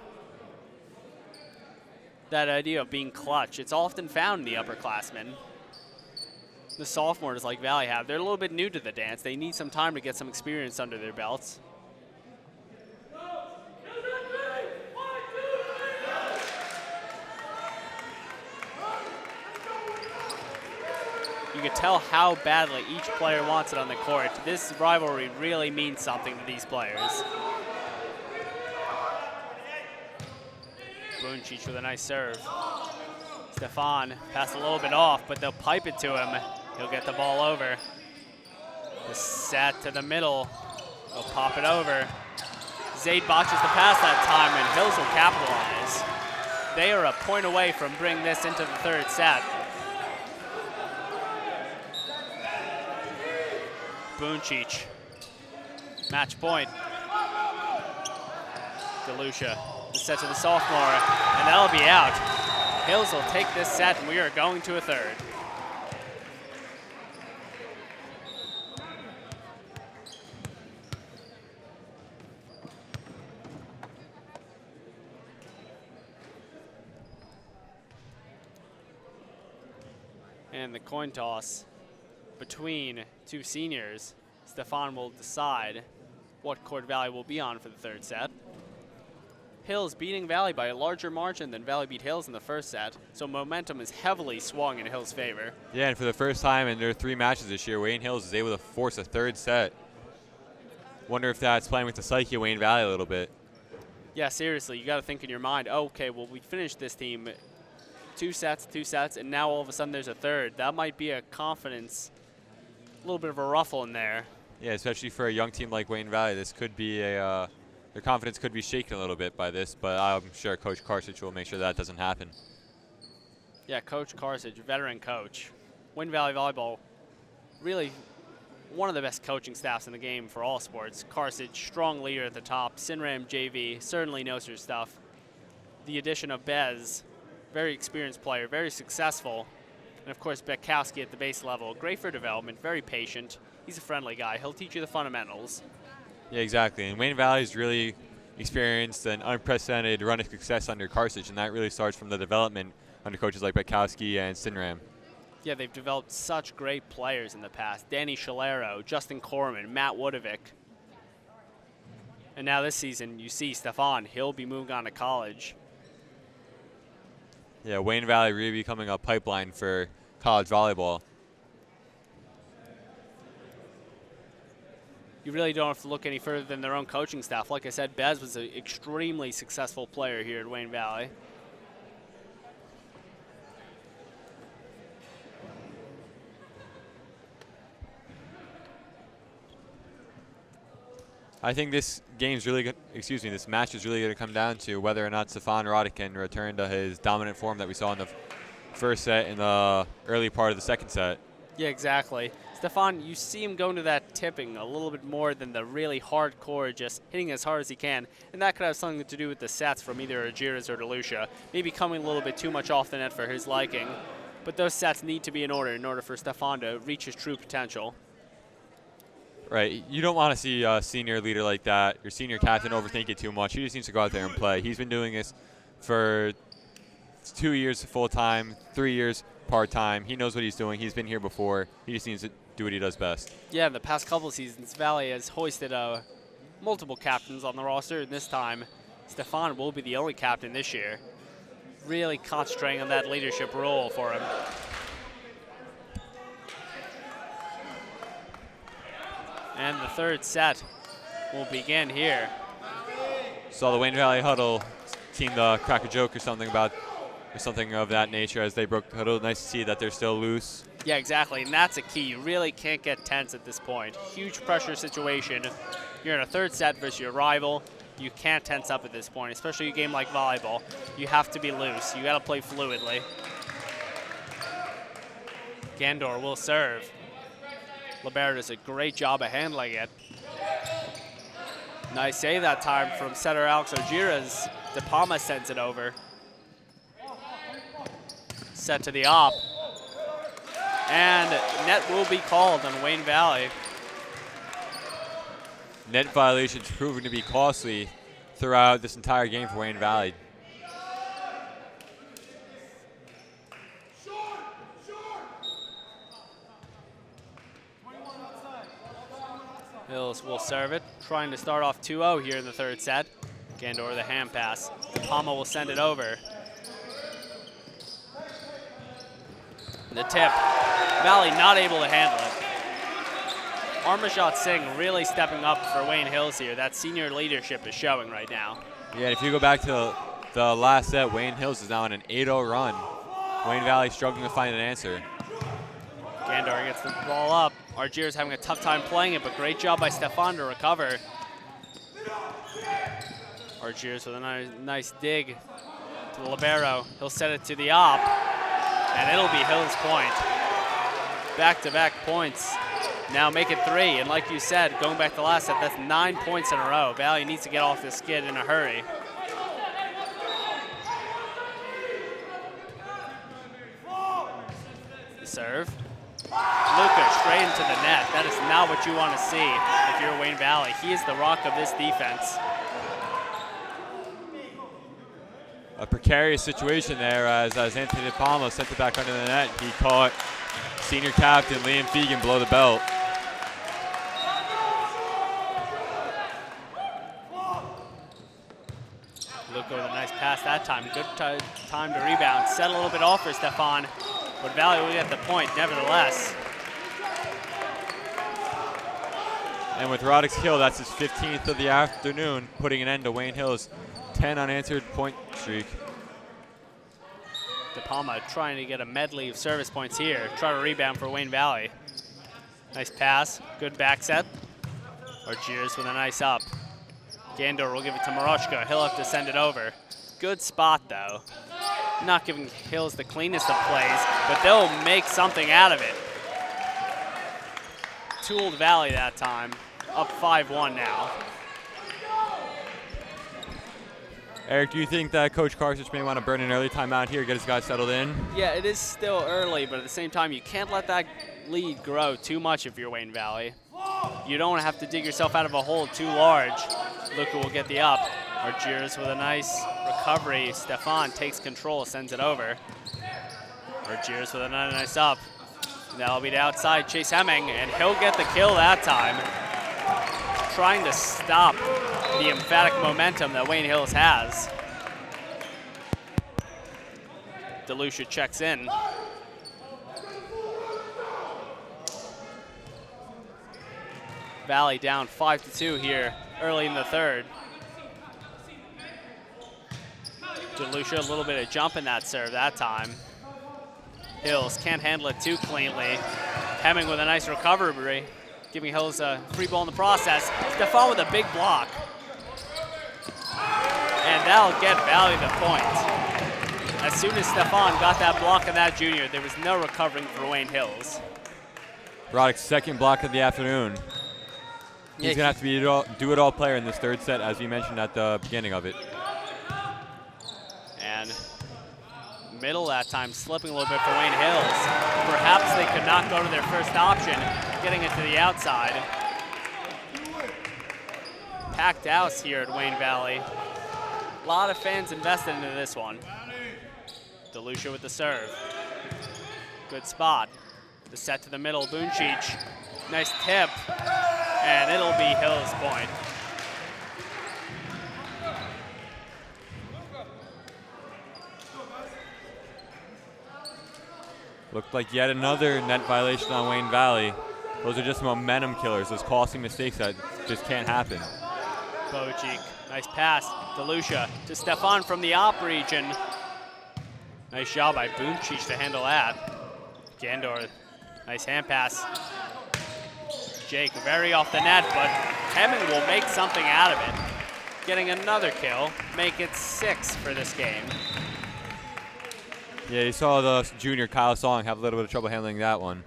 That idea of being clutch, it's often found in the upperclassmen. The sophomores like Valley have, they're a little bit new to the dance. They need some time to get some experience under their belts. You can tell how badly each player wants it on the court. This rivalry really means something to these players. Buncic with a nice serve. Stefan passed a little bit off, but they'll pipe it to him. He'll get the ball over. The set to the middle. They'll pop it over. Zayd botches the pass that time, and Hills will capitalize. They are a point away from bringing this into the third set. Buncic, match point. DeLucia, the set to the sophomore, and that'll be out. Hills will take this set, and we are going to a third. And the coin toss between two seniors. Stefan will decide what court Valley will be on for the third set. Hills beating Valley by a larger margin than Valley beat Hills in the first set, so momentum is heavily swung in Hills' favor. Yeah, and for the first time in their 3 matches this year, Wayne Hills is able to force a third set. Wonder if that's playing with the psyche of Wayne Valley a little bit. Yeah, seriously, you got to think in your mind, oh, okay, well, we finished this team 2 sets, and now all of a sudden there's a third. That might be a confidence, a little bit of a ruffle in there. Yeah, especially for a young team like Wayne Valley, this could be a their confidence could be shaken a little bit by this, but I'm sure Coach Carthage will make sure that doesn't happen. Yeah, Coach Carthage, veteran coach. Wayne Valley Volleyball, really one of the best coaching staffs in the game for all sports. Carthage, strong leader at the top. Sinram JV, certainly knows her stuff. The addition of Bez, very experienced player, very successful. And of course, Bekowski at the base level, great for development, very patient. He's a friendly guy. He'll teach you the fundamentals. Yeah, exactly. And Wayne Valley's really experienced an unprecedented run of success under Carthage, and that really starts from the development under coaches like Bekowski and Sinram. Yeah, they've developed such great players in the past. Danny Shalero, Justin Corman, Matt Wodovic. And now this season, you see Stefan, he'll be moving on to college. Yeah, Wayne Valley really becoming a pipeline for college volleyball. You really don't have to look any further than their own coaching staff. Like I said, Bez was an extremely successful player here at Wayne Valley. I think this this match is really going to come down to whether or not Stefan Roddick can return to his dominant form that we saw in the first set and the early part of the second set. Yeah, exactly. Stefan, you see him going to that tipping a little bit more than the really hardcore, just hitting as hard as he can. And that could have something to do with the sets from either Argyris or DeLucia. Maybe coming a little bit too much off the net for his liking. But those sets need to be in order for Stefan to reach his true potential. Right. You don't want to see a senior leader like that, your senior captain, overthink it too much. He just needs to go out there and play. He's been doing this for 2 years full-time, 3 years part-time. He knows what he's doing. He's been here before. He just needs to do what he does best. Yeah, in the past couple of seasons, Valley has hoisted multiple captains on the roster, and this time, Stefan will be the only captain this year. Really concentrating on that leadership role for him. And the third set will begin here. Saw the Wayne Valley huddle team to crack a joke or something of that nature as they broke the huddle. Nice to see that they're still loose. Yeah, exactly, and that's a key. You really can't get tense at this point. Huge pressure situation. You're in a third set versus your rival. You can't tense up at this point, especially a game like volleyball. You have to be loose. You got to play fluidly. Gandor will serve. Libero does a great job of handling it. Nice save that time from setter Alex Argyris. De Palma sends it over. Set to the op. And net will be called on Wayne Valley. Net violations proving to be costly throughout this entire game for Wayne Valley. Hills will serve it, trying to start off 2-0 here in the third set. Gandor the hand pass. De Palma will send it over. The tip. Valley not able to handle it. Armajot Singh really stepping up for Wayne Hills here. That senior leadership is showing right now. Yeah, if you go back to the last set, Wayne Hills is now on an 8-0 run. Wayne Valley struggling to find an answer. Gandor gets the ball up. Argyris having a tough time playing it, but great job by Stefan to recover. Argyris with a nice dig to the libero. He'll set it to the op, and it'll be Hills' point. Back-to-back points. Now make it 3, and like you said, going back to last set, that's 9 points in a row. Valley needs to get off this skid in a hurry. The serve. Luca straight into the net. That is not what you want to see if you're Wayne Valley. He is the rock of this defense. A precarious situation there as Anthony De Palma sent it back under the net. He caught senior captain Liam Fegan below the belt. Luca with a nice pass that time. Good time to rebound. Set a little bit off for Stefan, but Valley will get the point nevertheless. And with Roddick's kill, that's his 15th of the afternoon, putting an end to Wayne Hill's 10 unanswered point streak. De Palma trying to get a medley of service points here. Try to rebound for Wayne Valley. Nice pass, good back set. Argyris with a nice up. Gandor will give it to Moroshka. He'll have to send it over. Good spot though. Not giving Hills the cleanest of plays, but they'll make something out of it. Tooled Valley that time. Up 5-1 now. Eric, do you think that Coach Karsich may want to burn an early timeout here, get his guys settled in? Yeah, it is still early, but at the same time, you can't let that lead grow too much if you're Wayne Valley. You don't have to dig yourself out of a hole too large. Luca will get the up. Argyris with a nice recovery. Stefan takes control, sends it over. Argyris with a nice up. That'll be the outside Chase Hemming, and he'll get the kill that time. Trying to stop the emphatic momentum that Wayne Hills has. DeLucia checks in. Valley down 5-2 here early in the third. DeLucia a little bit of jump in that serve that time. Hills can't handle it too cleanly. Hemming with a nice recovery, giving Hills a free ball in the process. Stefan with a big block. And that'll get Valley the point. As soon as Stefan got that block on that junior, there was no recovering for Wayne Hills. Roddick's second block of the afternoon. Yeah, He's going to have to be a do-it-all player in this third set, as we mentioned at the beginning of it. And middle that time slipping a little bit for Wayne Hills. Perhaps they could not go to their first option, getting it to the outside. Packed house here at Wayne Valley. A lot of fans invested into this one. DeLucia with the serve. Good spot. The set to the middle, Buncic. Nice tip, and it'll be Hills' point. Looked like yet another net violation on Wayne Valley. Those are just momentum killers, those costing mistakes that just can't happen. Bojic, nice pass. DeLucia to Stefan from the op region. Nice job by Buncic to handle that. Gandor, nice hand pass. Jake very off the net, but Hemming will make something out of it. Getting another kill, make it 6 for this game. Yeah, you saw the junior Kyle Song have a little bit of trouble handling that one.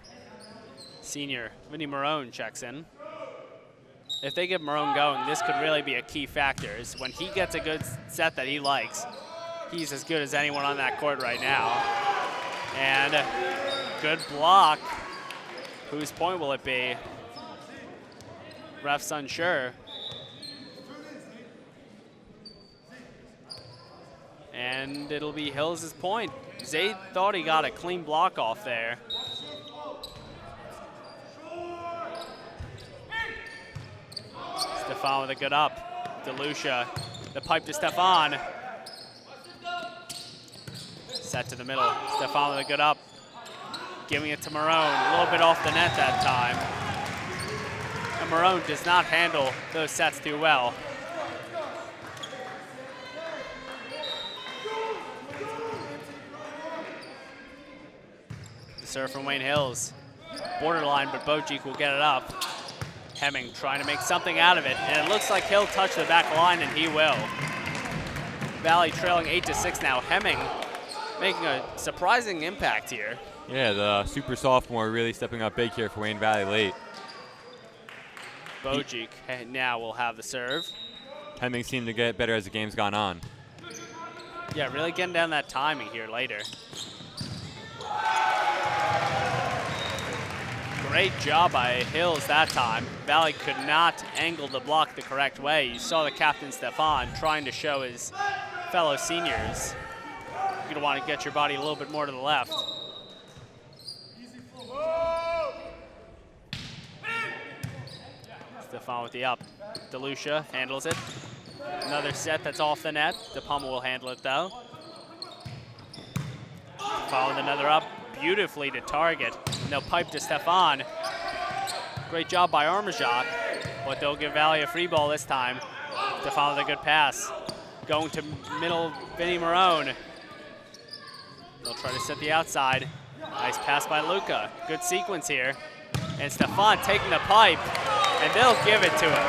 Senior Vinny Marone checks in. If they get Marone going, this could really be a key factor. Is when he gets a good set that he likes, he's as good as anyone on that court right now. And good block. Whose point will it be? Ref's unsure. And it'll be Hills' point. Zayd thought he got a clean block off there. Stefan with a good up. DeLucia, the pipe to Stefan. Set to the middle. Stefan with a good up. Giving it to Marone, a little bit off the net that time. And Marone does not handle those sets too well. The serve from Wayne Hills. Borderline, but Bojic will get it up. Hemming trying to make something out of it, and it looks like he'll touch the back line, and he will. Valley trailing 8-6 now. Hemming making a surprising impact here. Yeah, the super sophomore really stepping up big here for Wayne Valley late. Bojic now will have the serve. Hemming seemed to get better as the game's gone on. Yeah, really getting down that timing here later. Great job by Hills that time. Valley could not angle the block the correct way. You saw the captain, Stefan, trying to show his fellow seniors. You're gonna want to get your body a little bit more to the left. Stefan with the up. DeLucia handles it. Another set that's off the net. DePalma will handle it though. Stefan with another up. Beautifully to target. And they'll pipe to Stefan. Great job by Armajot, but they'll give Valley a free ball this time. Stefan with a good pass. Going to middle, Vinny Marone. They'll try to set the outside. Nice pass by Luca. Good sequence here. And Stefan taking the pipe, and they'll give it to him.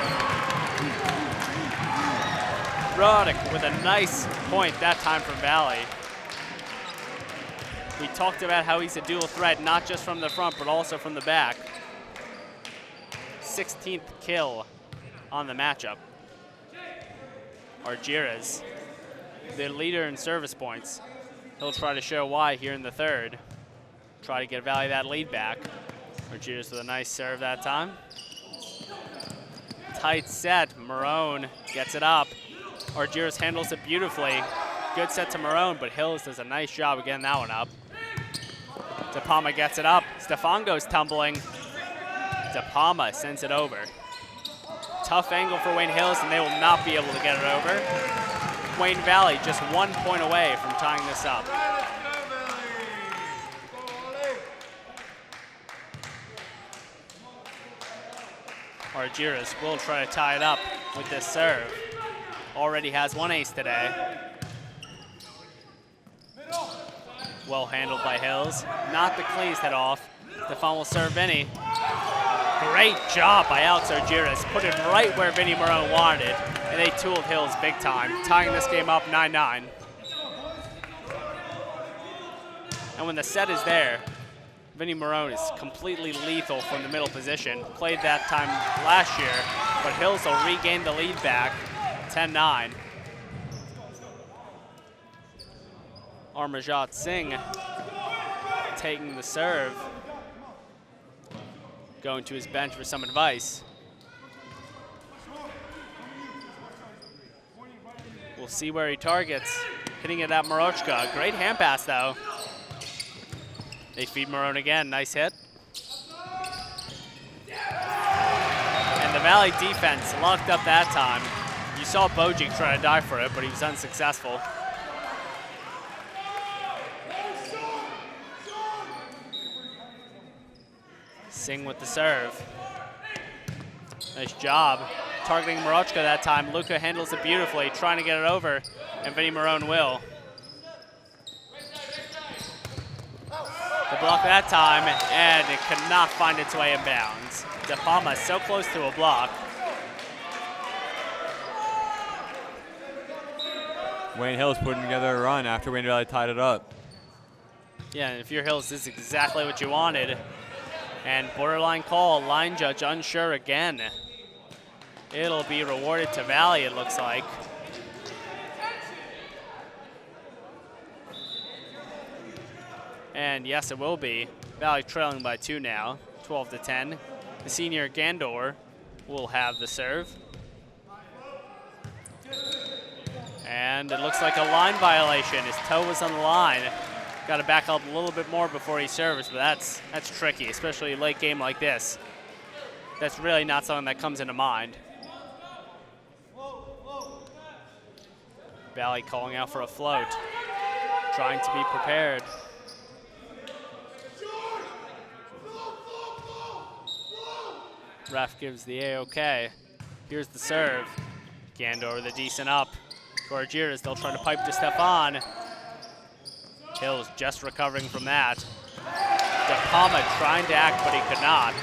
Roddick with a nice point that time from Valley. We talked about how he's a dual threat, not just from the front, but also from the back. 16th kill on the matchup. Argiras, the leader in service points. He'll try to show why here in the third. Try to get Valley that lead back. Argiras with a nice serve that time. Tight set, Marone gets it up. Argiras handles it beautifully. Good set to Marone, but Hills does a nice job of getting that one up. DePalma gets it up. Stefan goes tumbling. DePalma sends it over. Tough angle for Wayne Hills, and they will not be able to get it over. Wayne Valley just 1 point away from tying this up. Argiras will try to tie it up with this serve. Already has one ace today. Well handled by Hills. Not the cleanest head off. Stefan will serve Vinny. Great job by Alex Argiras. Put it right where Vinny Marone wanted it. And they tooled Hills big time, tying this game up 9-9. And when the set is there, Vinny Marone is completely lethal from the middle position. Played that time last year, but Hills will regain the lead back, 10-9. Armajot Singh taking the serve, going to his bench for some advice. We'll see where he targets. Hitting it at Morochka. Great hand pass, though. They feed Marone again. Nice hit. And the Valley defense locked up that time. You saw Bojic try to dive for it, but he was unsuccessful. Singh with the serve. Nice job. Targeting Morochka that time. Luca handles it beautifully, trying to get it over, and Vinny Marone will. The block that time, and it could not find its way in bounds. De Palma so close to a block. Wayne Hills putting together a run after Wayne Valley tied it up. Yeah, and if you're Hills, this is exactly what you wanted. And borderline call, line judge unsure again. It'll be rewarded to Valley, it looks like. And yes, it will be. Valley trailing by 2 now, 12-10. The senior Gandor will have the serve. And it looks like a line violation. His toe was on the line. Got to back up a little bit more before he serves, but that's tricky, especially a late game like this. That's really not something that comes into mind. Valley calling out for a float, trying to be prepared. Ref gives the A-OK. Here's the serve. Gandor with a decent up. Gorgiras, they'll try to pipe to Stefan. Hills just recovering from that. De Palma trying to act, but he could not.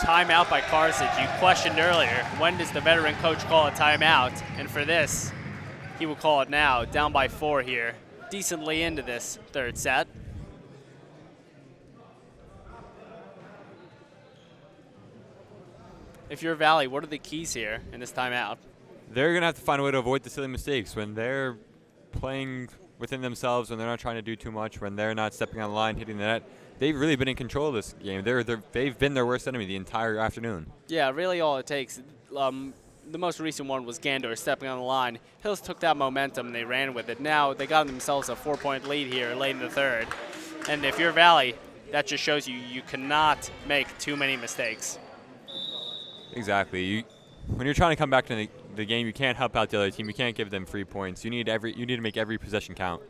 Timeout by Carthage. You questioned earlier, when does the veteran coach call a timeout? And for this, he will call it now, down by 4 here. Decently into this third set. If you're Valley, what are the keys here in this timeout? They're going to have to find a way to avoid the silly mistakes when they're playing within themselves, when they're not trying to do too much, when they're not stepping on the line, hitting the net. They've really been in control of this game. They've been their worst enemy the entire afternoon. Yeah, really all it takes. The most recent one was Gandor stepping on the line. Hills took that momentum and they ran with it. Now they got themselves a 4-point lead here late in the third. And if you're Valley, that just shows you cannot make too many mistakes. Exactly. When you're trying to come back to the game, you can't help out the other team. You can't give them free points. You need to make every possession count.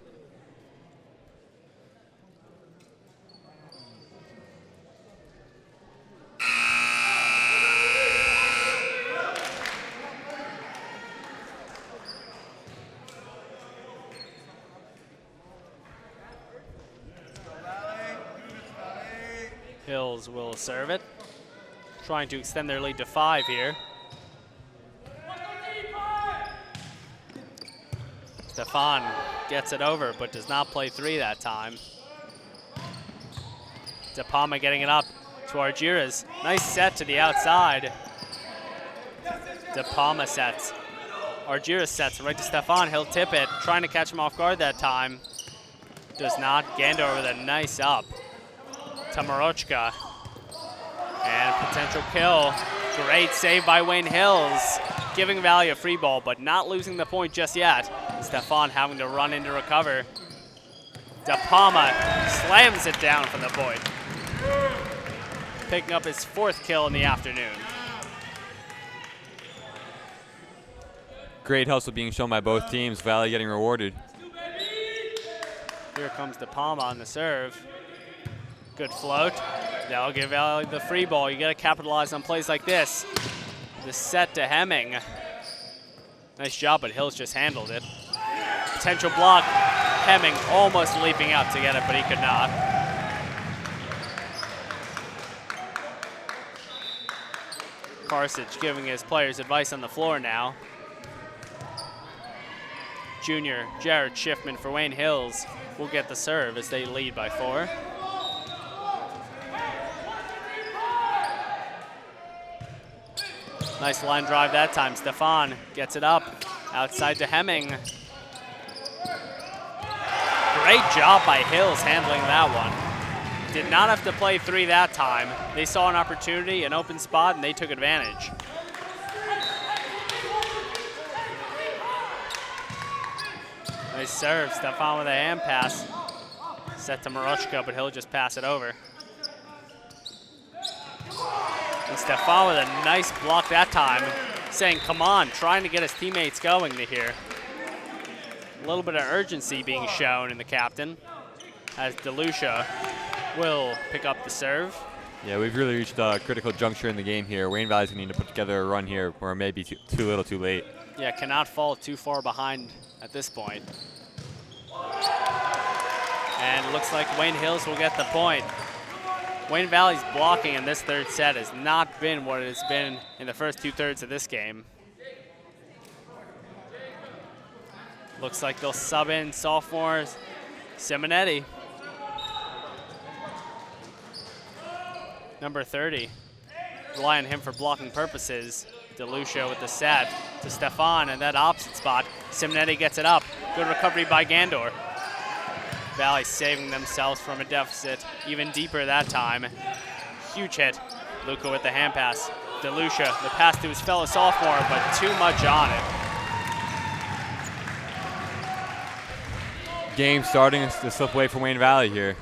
Hills will serve it, trying to extend their lead to 5 here. Stefan gets it over, but does not play 3 that time. De Palma getting it up to Argiras. Nice set to the outside. De Palma sets. Argiras sets right to Stefan. He'll tip it, trying to catch him off guard that time. Does not. Gandor with a nice up to Morochka. And potential kill. Great save by Wayne Hills. Giving Valley a free ball, but not losing the point just yet. Stefan having to run in to recover. De Palma slams it down for the point. Picking up his 4th kill in the afternoon. Great hustle being shown by both teams. Valley getting rewarded. Here comes De Palma on the serve. Good float. That'll give Valley the free ball. You got to capitalize on plays like this. The set to Hemming. Nice job, but Hills just handled it. Potential block. Hemming almost leaping out to get it, but he could not. Carthage giving his players advice on the floor now. junior Jared Schiffman for Wayne Hills will get the serve as they lead by 4. Nice line drive that time. Stefan gets it up outside to Hemming. Great job by Hills handling that one. Did not have to play 3 that time. They saw an opportunity, an open spot, and they took advantage. Nice serve. Stefan with a hand pass. Set to Marushka, but he'll just pass it over. And Stefan with a nice block that time, saying, come on, trying to get his teammates going to here. A little bit of urgency being shown in the captain as DeLucia will pick up the serve. Yeah, we've really reached a critical juncture in the game here. Wayne Valley's going to need to put together a run here, or maybe too little too late. Yeah, cannot fall too far behind at this point. And it looks like Wayne Hills will get the point. Wayne Valley's blocking in this third set has not been what it has been in the first 2/3 of this game. Looks like they'll sub in sophomores Simonetti. Number 30. Rely on him for blocking purposes. DeLucia with the set to Stefan in that opposite spot. Simonetti gets it up. Good recovery by Gandor. Valley saving themselves from a deficit even deeper that time. Huge hit. Luca with the hand pass. DeLucia, the pass to his fellow sophomore, but too much on it. Game starting to slip away from Wayne Valley here.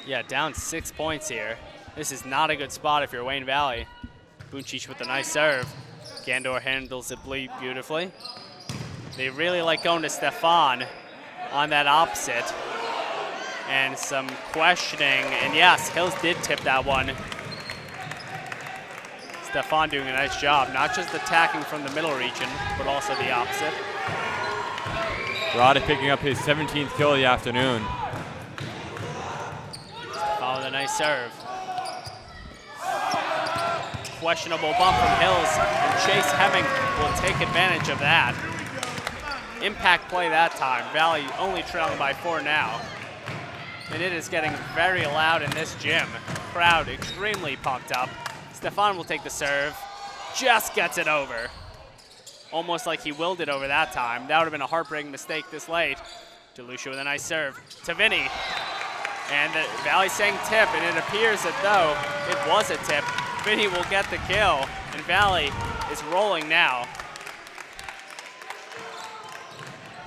Yeah, down 6 points here. This is not a good spot if you're Wayne Valley. Buncic with a nice serve. Gandor handles it beautifully. They really like going to Stefan on that opposite. And some questioning, and yes, Hills did tip that one. Stefan doing a nice job, not just attacking from the middle region, but also the opposite. Rada picking up his 17th kill of the afternoon. Stefan with a nice serve. Questionable bump from Hills, and Chase Hemming will take advantage of that. Impact play that time. Valley only trailing by 4 now. And it is getting very loud in this gym. Crowd extremely pumped up. Stefan will take the serve, just gets it over. Almost like he willed it over that time. That would have been a heartbreaking mistake this late. DeLucia with a nice serve to Vinny. And the Valley saying tip, and it appears that though it was a tip, Vinny will get the kill, and Valley is rolling now.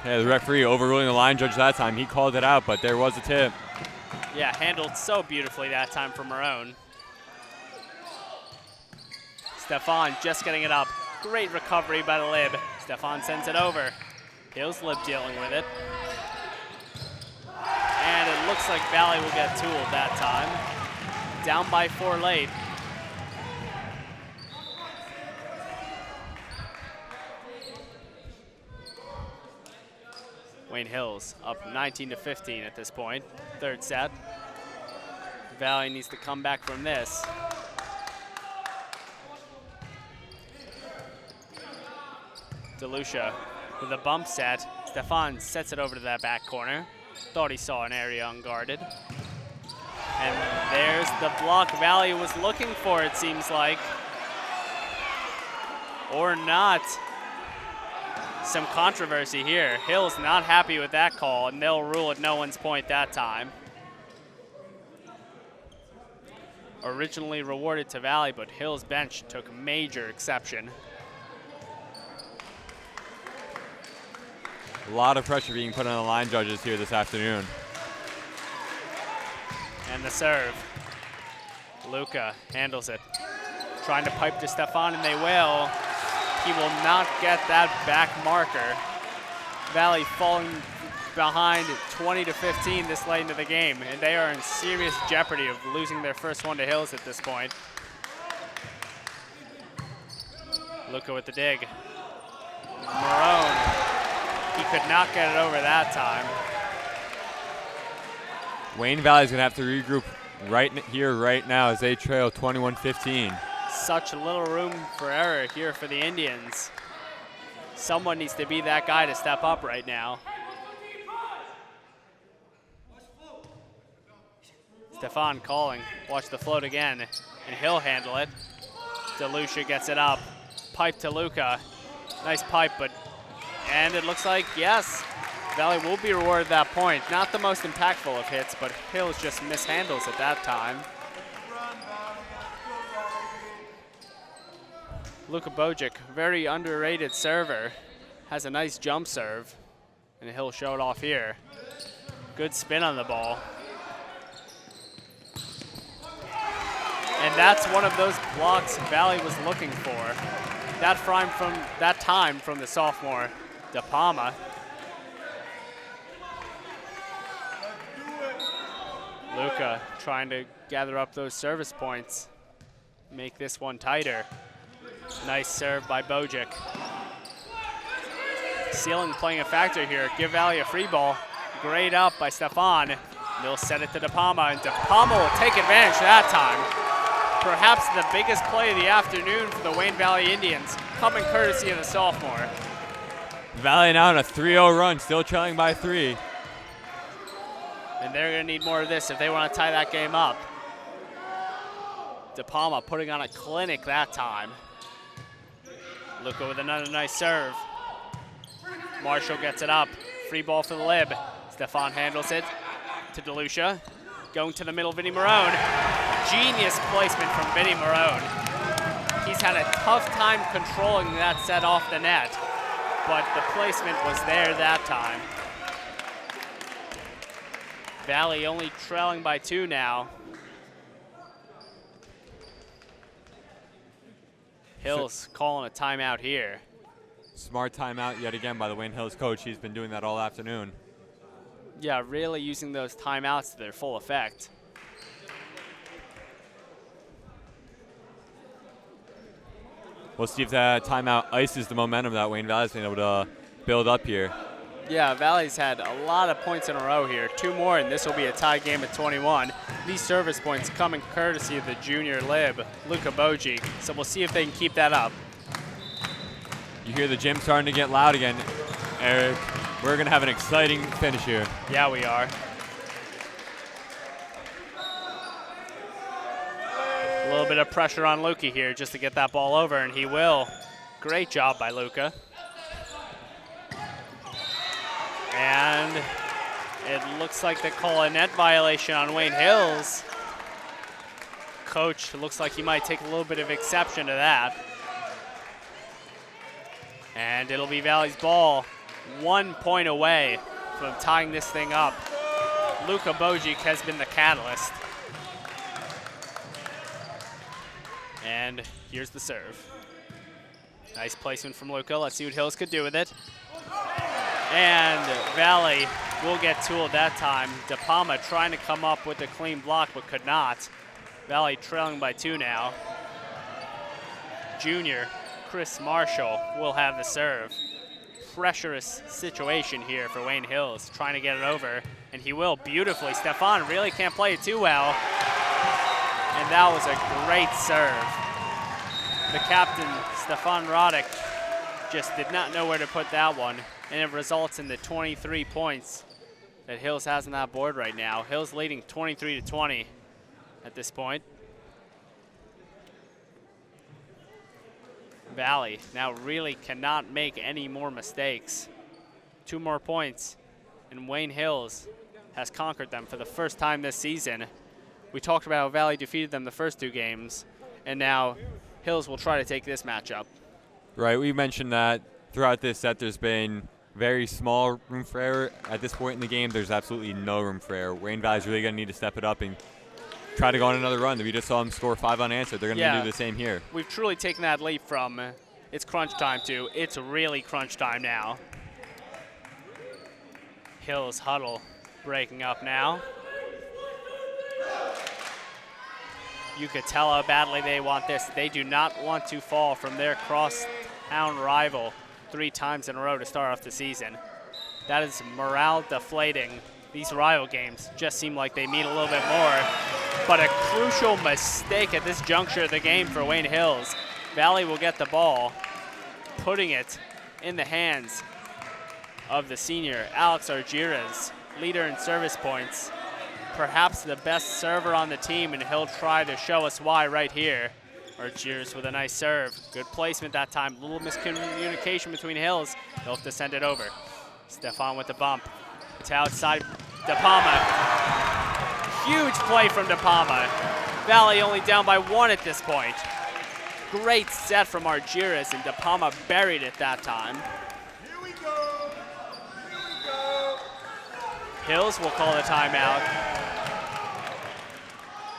Yeah, the referee overruling the line judge that time. He called it out, but there was a tip. Yeah, handled so beautifully that time from Marone. Stefan just getting it up. Great recovery by the Lib. Stefan sends it over. Hills Lib dealing with it. And it looks like Valley will get tooled that time. Down by 4 late. Wayne Hills up 19-15 at this point. Third set. Valley needs to come back from this. DeLucia with a bump set. Stefan sets it over to that back corner. Thought he saw an area unguarded. And there's the block Valley was looking for, it seems like. Or not. Some controversy here. Hill's not happy with that call, and they'll rule it no one's point that time. Originally rewarded to Valley, but Hill's bench took major exception. A lot of pressure being put on the line judges here this afternoon. And the serve. Luca handles it. Trying to pipe to Stefan, and they will. He will not get that back marker. Valley falling behind 20-15 this late into the game, and they are in serious jeopardy of losing their first one to Hills at this point. Luca with the dig. Marone. He could not get it over that time. Wayne Valley's gonna have to regroup right here, right now, as they trail 21-15. Such little room for error here for the Indians. Someone needs to be that guy to step up right now. Stefan calling, watch the float again, and he'll handle it. DeLucia gets it up, pipe to Luca. Nice pipe, and it looks like, yes, Valley will be rewarded that point. Not the most impactful of hits, but Hills just mishandles at that time. Luka Bojic, very underrated server, has a nice jump serve, and he'll show it off here. Good spin on the ball. And that's one of those blocks Valley was looking for. That time from the sophomore, De Palma. Luka trying to gather up those service points, make this one tighter. Nice serve by Bojic. Ceiling playing a factor here. Give Valley a free ball. Great up by Stefan. They'll set it to De Palma, and De Palma will take advantage that time. Perhaps the biggest play of the afternoon for the Wayne Valley Indians, coming courtesy of the sophomore. Valley now on a 3-0 run, still trailing by 3. And they're gonna need more of this if they wanna tie that game up. De Palma putting on a clinic that time. Luka with another nice serve. Marshall gets it up, free ball for the Lib. Stefan handles it to DeLucia. Going to the middle, Vinny Marone. Genius placement from Vinny Marone. He's had a tough time controlling that set off the net, but the placement was there that time. Valley only trailing by 2 now. Hills calling a timeout here. Smart timeout yet again by the Wayne Hills coach. He's been doing that all afternoon. Yeah, really using those timeouts to their full effect. We'll see if that timeout ices the momentum that Wayne Valley's been able to build up here. Yeah, Valley's had a lot of points in a row here. 2 more, and this will be a tie game at 21. These service points coming courtesy of the junior Lib, Luka Bojic. So we'll see if they can keep that up. You hear the gym starting to get loud again, Eric. We're going to have an exciting finish here. Yeah, we are. A little bit of pressure on Luka here just to get that ball over, and he will. Great job by Luka. And it looks like they call a net violation on Wayne Hills. Coach looks like he might take a little bit of exception to that. And it'll be Valley's ball, 1 point away from tying this thing up. Luka Bojic has been the catalyst. And here's the serve. Nice placement from Luka. Let's see what Hills could do with it. And Valley will get tooled that time. De Palma trying to come up with a clean block, but could not. Valley trailing by 2 now. Junior Chris Marshall will have the serve. Pressurous situation here for Wayne Hills, trying to get it over, and he will beautifully. Stefan really can't play it too well, and that was a great serve. The captain, Stefan Roddick, just did not know where to put that one, and it results in the 23 points that Hills has on that board right now. Hills leading 23-20 at this point. Valley now really cannot make any more mistakes. 2 more points, and Wayne Hills has conquered them for the first time this season. We talked about how Valley defeated them the first 2 games, and now Hills will try to take this matchup. Right, we mentioned that throughout this set there's been very small room for error. At this point in the game, there's absolutely no room for error. Wayne Valley's really going to need to step it up and try to go on another run. We just saw them score 5 unanswered. They're going to do the same here. We've truly taken that leap from it's crunch time to it's really crunch time now. Hills huddle breaking up now. You could tell how badly they want this. They do not want to fall from their cross-town rival 3 times in a row to start off the season. That is morale deflating. These rival games just seem like they mean a little bit more. But a crucial mistake at this juncture of the game for Wayne Hills. Valley will get the ball, putting it in the hands of the senior, Alex Argiras, leader in service points. Perhaps the best server on the team, and he'll try to show us why right here. Argiras with a nice serve. Good placement that time. A little miscommunication between Hills. He'll have to send it over. Stefan with the bump. It's outside De Palma. Huge play from De Palma. Valley only down by 1 at this point. Great set from Argiras, and De Palma buried it that time. Here we go. Here we go. Hills will call the timeout.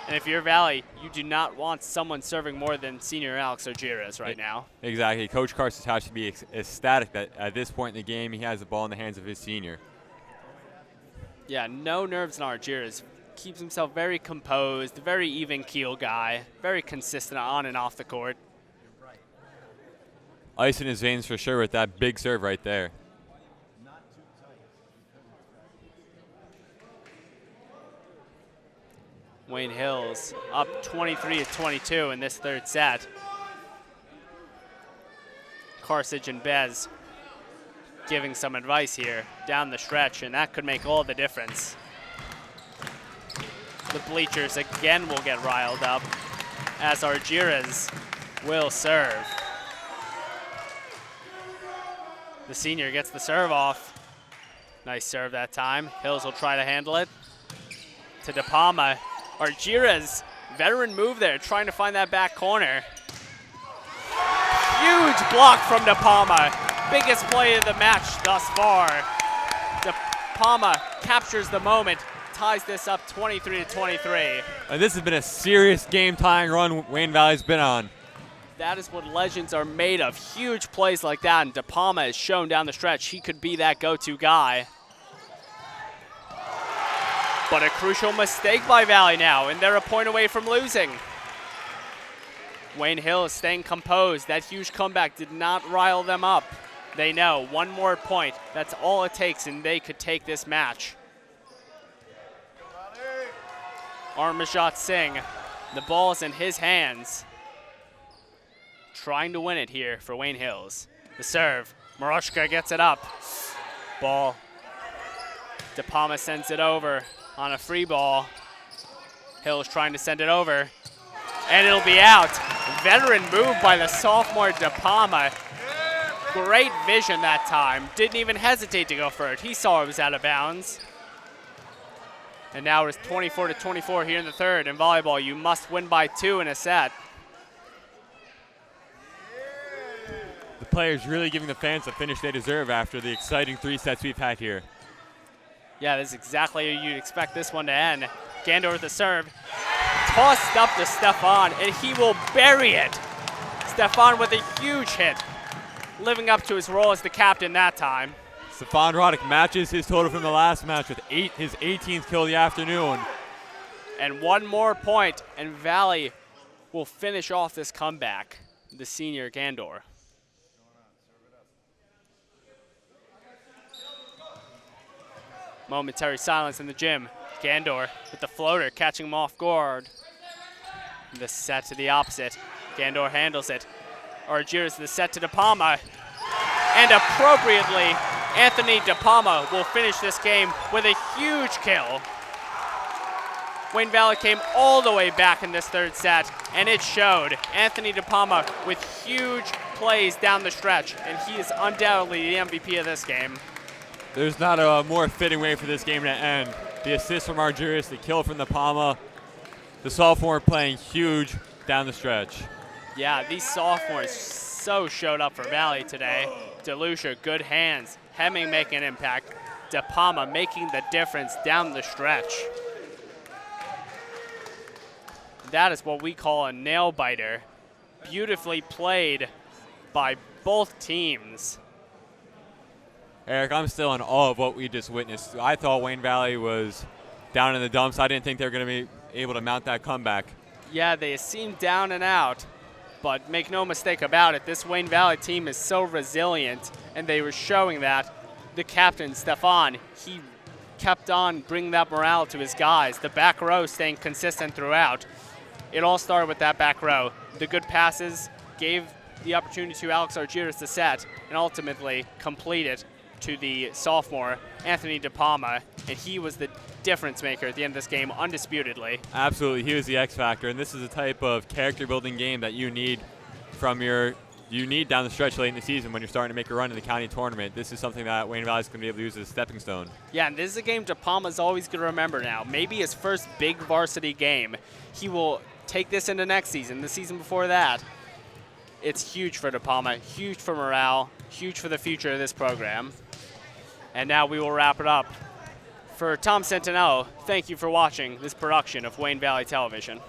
And if you're Valley, you do not want someone serving more than senior Alex Argiras right now. Exactly. Coach Carson has to be ecstatic that at this point in the game, he has the ball in the hands of his senior. Yeah, no nerves in Argiras. Keeps himself very composed, very even keel guy, very consistent on and off the court. Ice in his veins for sure with that big serve right there. Wayne Hills up 23-22 in this third set. Karsich and Bez giving some advice here down the stretch, and that could make all the difference. The bleachers again will get riled up as Argiras will serve. The senior gets the serve off. Nice serve that time. Hills will try to handle it. To De Palma. Argiras, veteran move there, trying to find that back corner. Huge block from De Palma. Biggest play of the match thus far. De Palma captures the moment, ties this up 23-23. And this has been a serious game-tying run Wayne Valley's been on. That is what legends are made of. Huge plays like that, and De Palma has shown down the stretch he could be that go-to guy. But a crucial mistake by Valley now, and they're a point away from losing. Wayne Hill is staying composed. That huge comeback did not rile them up. They know one more point, that's all it takes, and they could take this match. Armajot Singh, the ball's in his hands. Trying to win it here for Wayne Hills. The serve, Maroshka gets it up. Ball, De Palma sends it over on a free ball. Hills trying to send it over, and it'll be out. Veteran move by the sophomore De Palma. Great vision that time. Didn't even hesitate to go for it. He saw it was out of bounds. And now it's 24-24 here in the third. In volleyball, you must win by 2 in a set. The players really giving the fans the finish they deserve after the exciting 3 sets we've had here. Yeah, this is exactly how you'd expect this one to end. Gandor with the serve. Tossed up to Stefan, and he will bury it. Stefan with a huge hit, living up to his role as the captain that time. Stefan Roddick matches his total from the last match with his 18th kill of the afternoon. And one more point, and Valley will finish off this comeback, the senior Gandor. Momentary silence in the gym. Gandor with the floater, catching him off guard. The set to the opposite. Gandor handles it. Argiras the set to De Palma. And appropriately, Anthony De Palma will finish this game with a huge kill. Wayne Valley came all the way back in this third set, and it showed. Anthony De Palma with huge plays down the stretch, and he is undoubtedly the MVP of this game. There's not a more fitting way for this game to end. The assist from Argiras, the kill from De Palma, the sophomore playing huge down the stretch. Yeah, these sophomores so showed up for Valley today. DeLucia, good hands. Hemming making an impact. De Palma making the difference down the stretch. That is what we call a nail biter. Beautifully played by both teams. Eric, I'm still in awe of what we just witnessed. I thought Wayne Valley was down in the dumps. I didn't think they were going to be able to mount that comeback. Yeah, they seemed down and out, but make no mistake about it, this Wayne Valley team is so resilient, and they were showing that. The captain, Stefan, he kept on bringing that morale to his guys. The back row staying consistent throughout. It all started with that back row. The good passes gave the opportunity to Alex Argyris to set and ultimately complete it to the sophomore, Anthony DePalma, and he was the difference maker at the end of this game, undisputedly. Absolutely, he was the X factor, and this is the type of character building game that you need down the stretch late in the season when you're starting to make a run in the county tournament. This is something that Wayne Valley is going to be able to use as a stepping stone. Yeah, and this is a game DePalma's always going to remember now. Maybe his first big varsity game. He will take this into next season, the season before that. It's huge for DePalma, huge for morale, huge for the future of this program. And now we will wrap it up. For Tom Centineo, thank you for watching this production of Wayne Valley Television.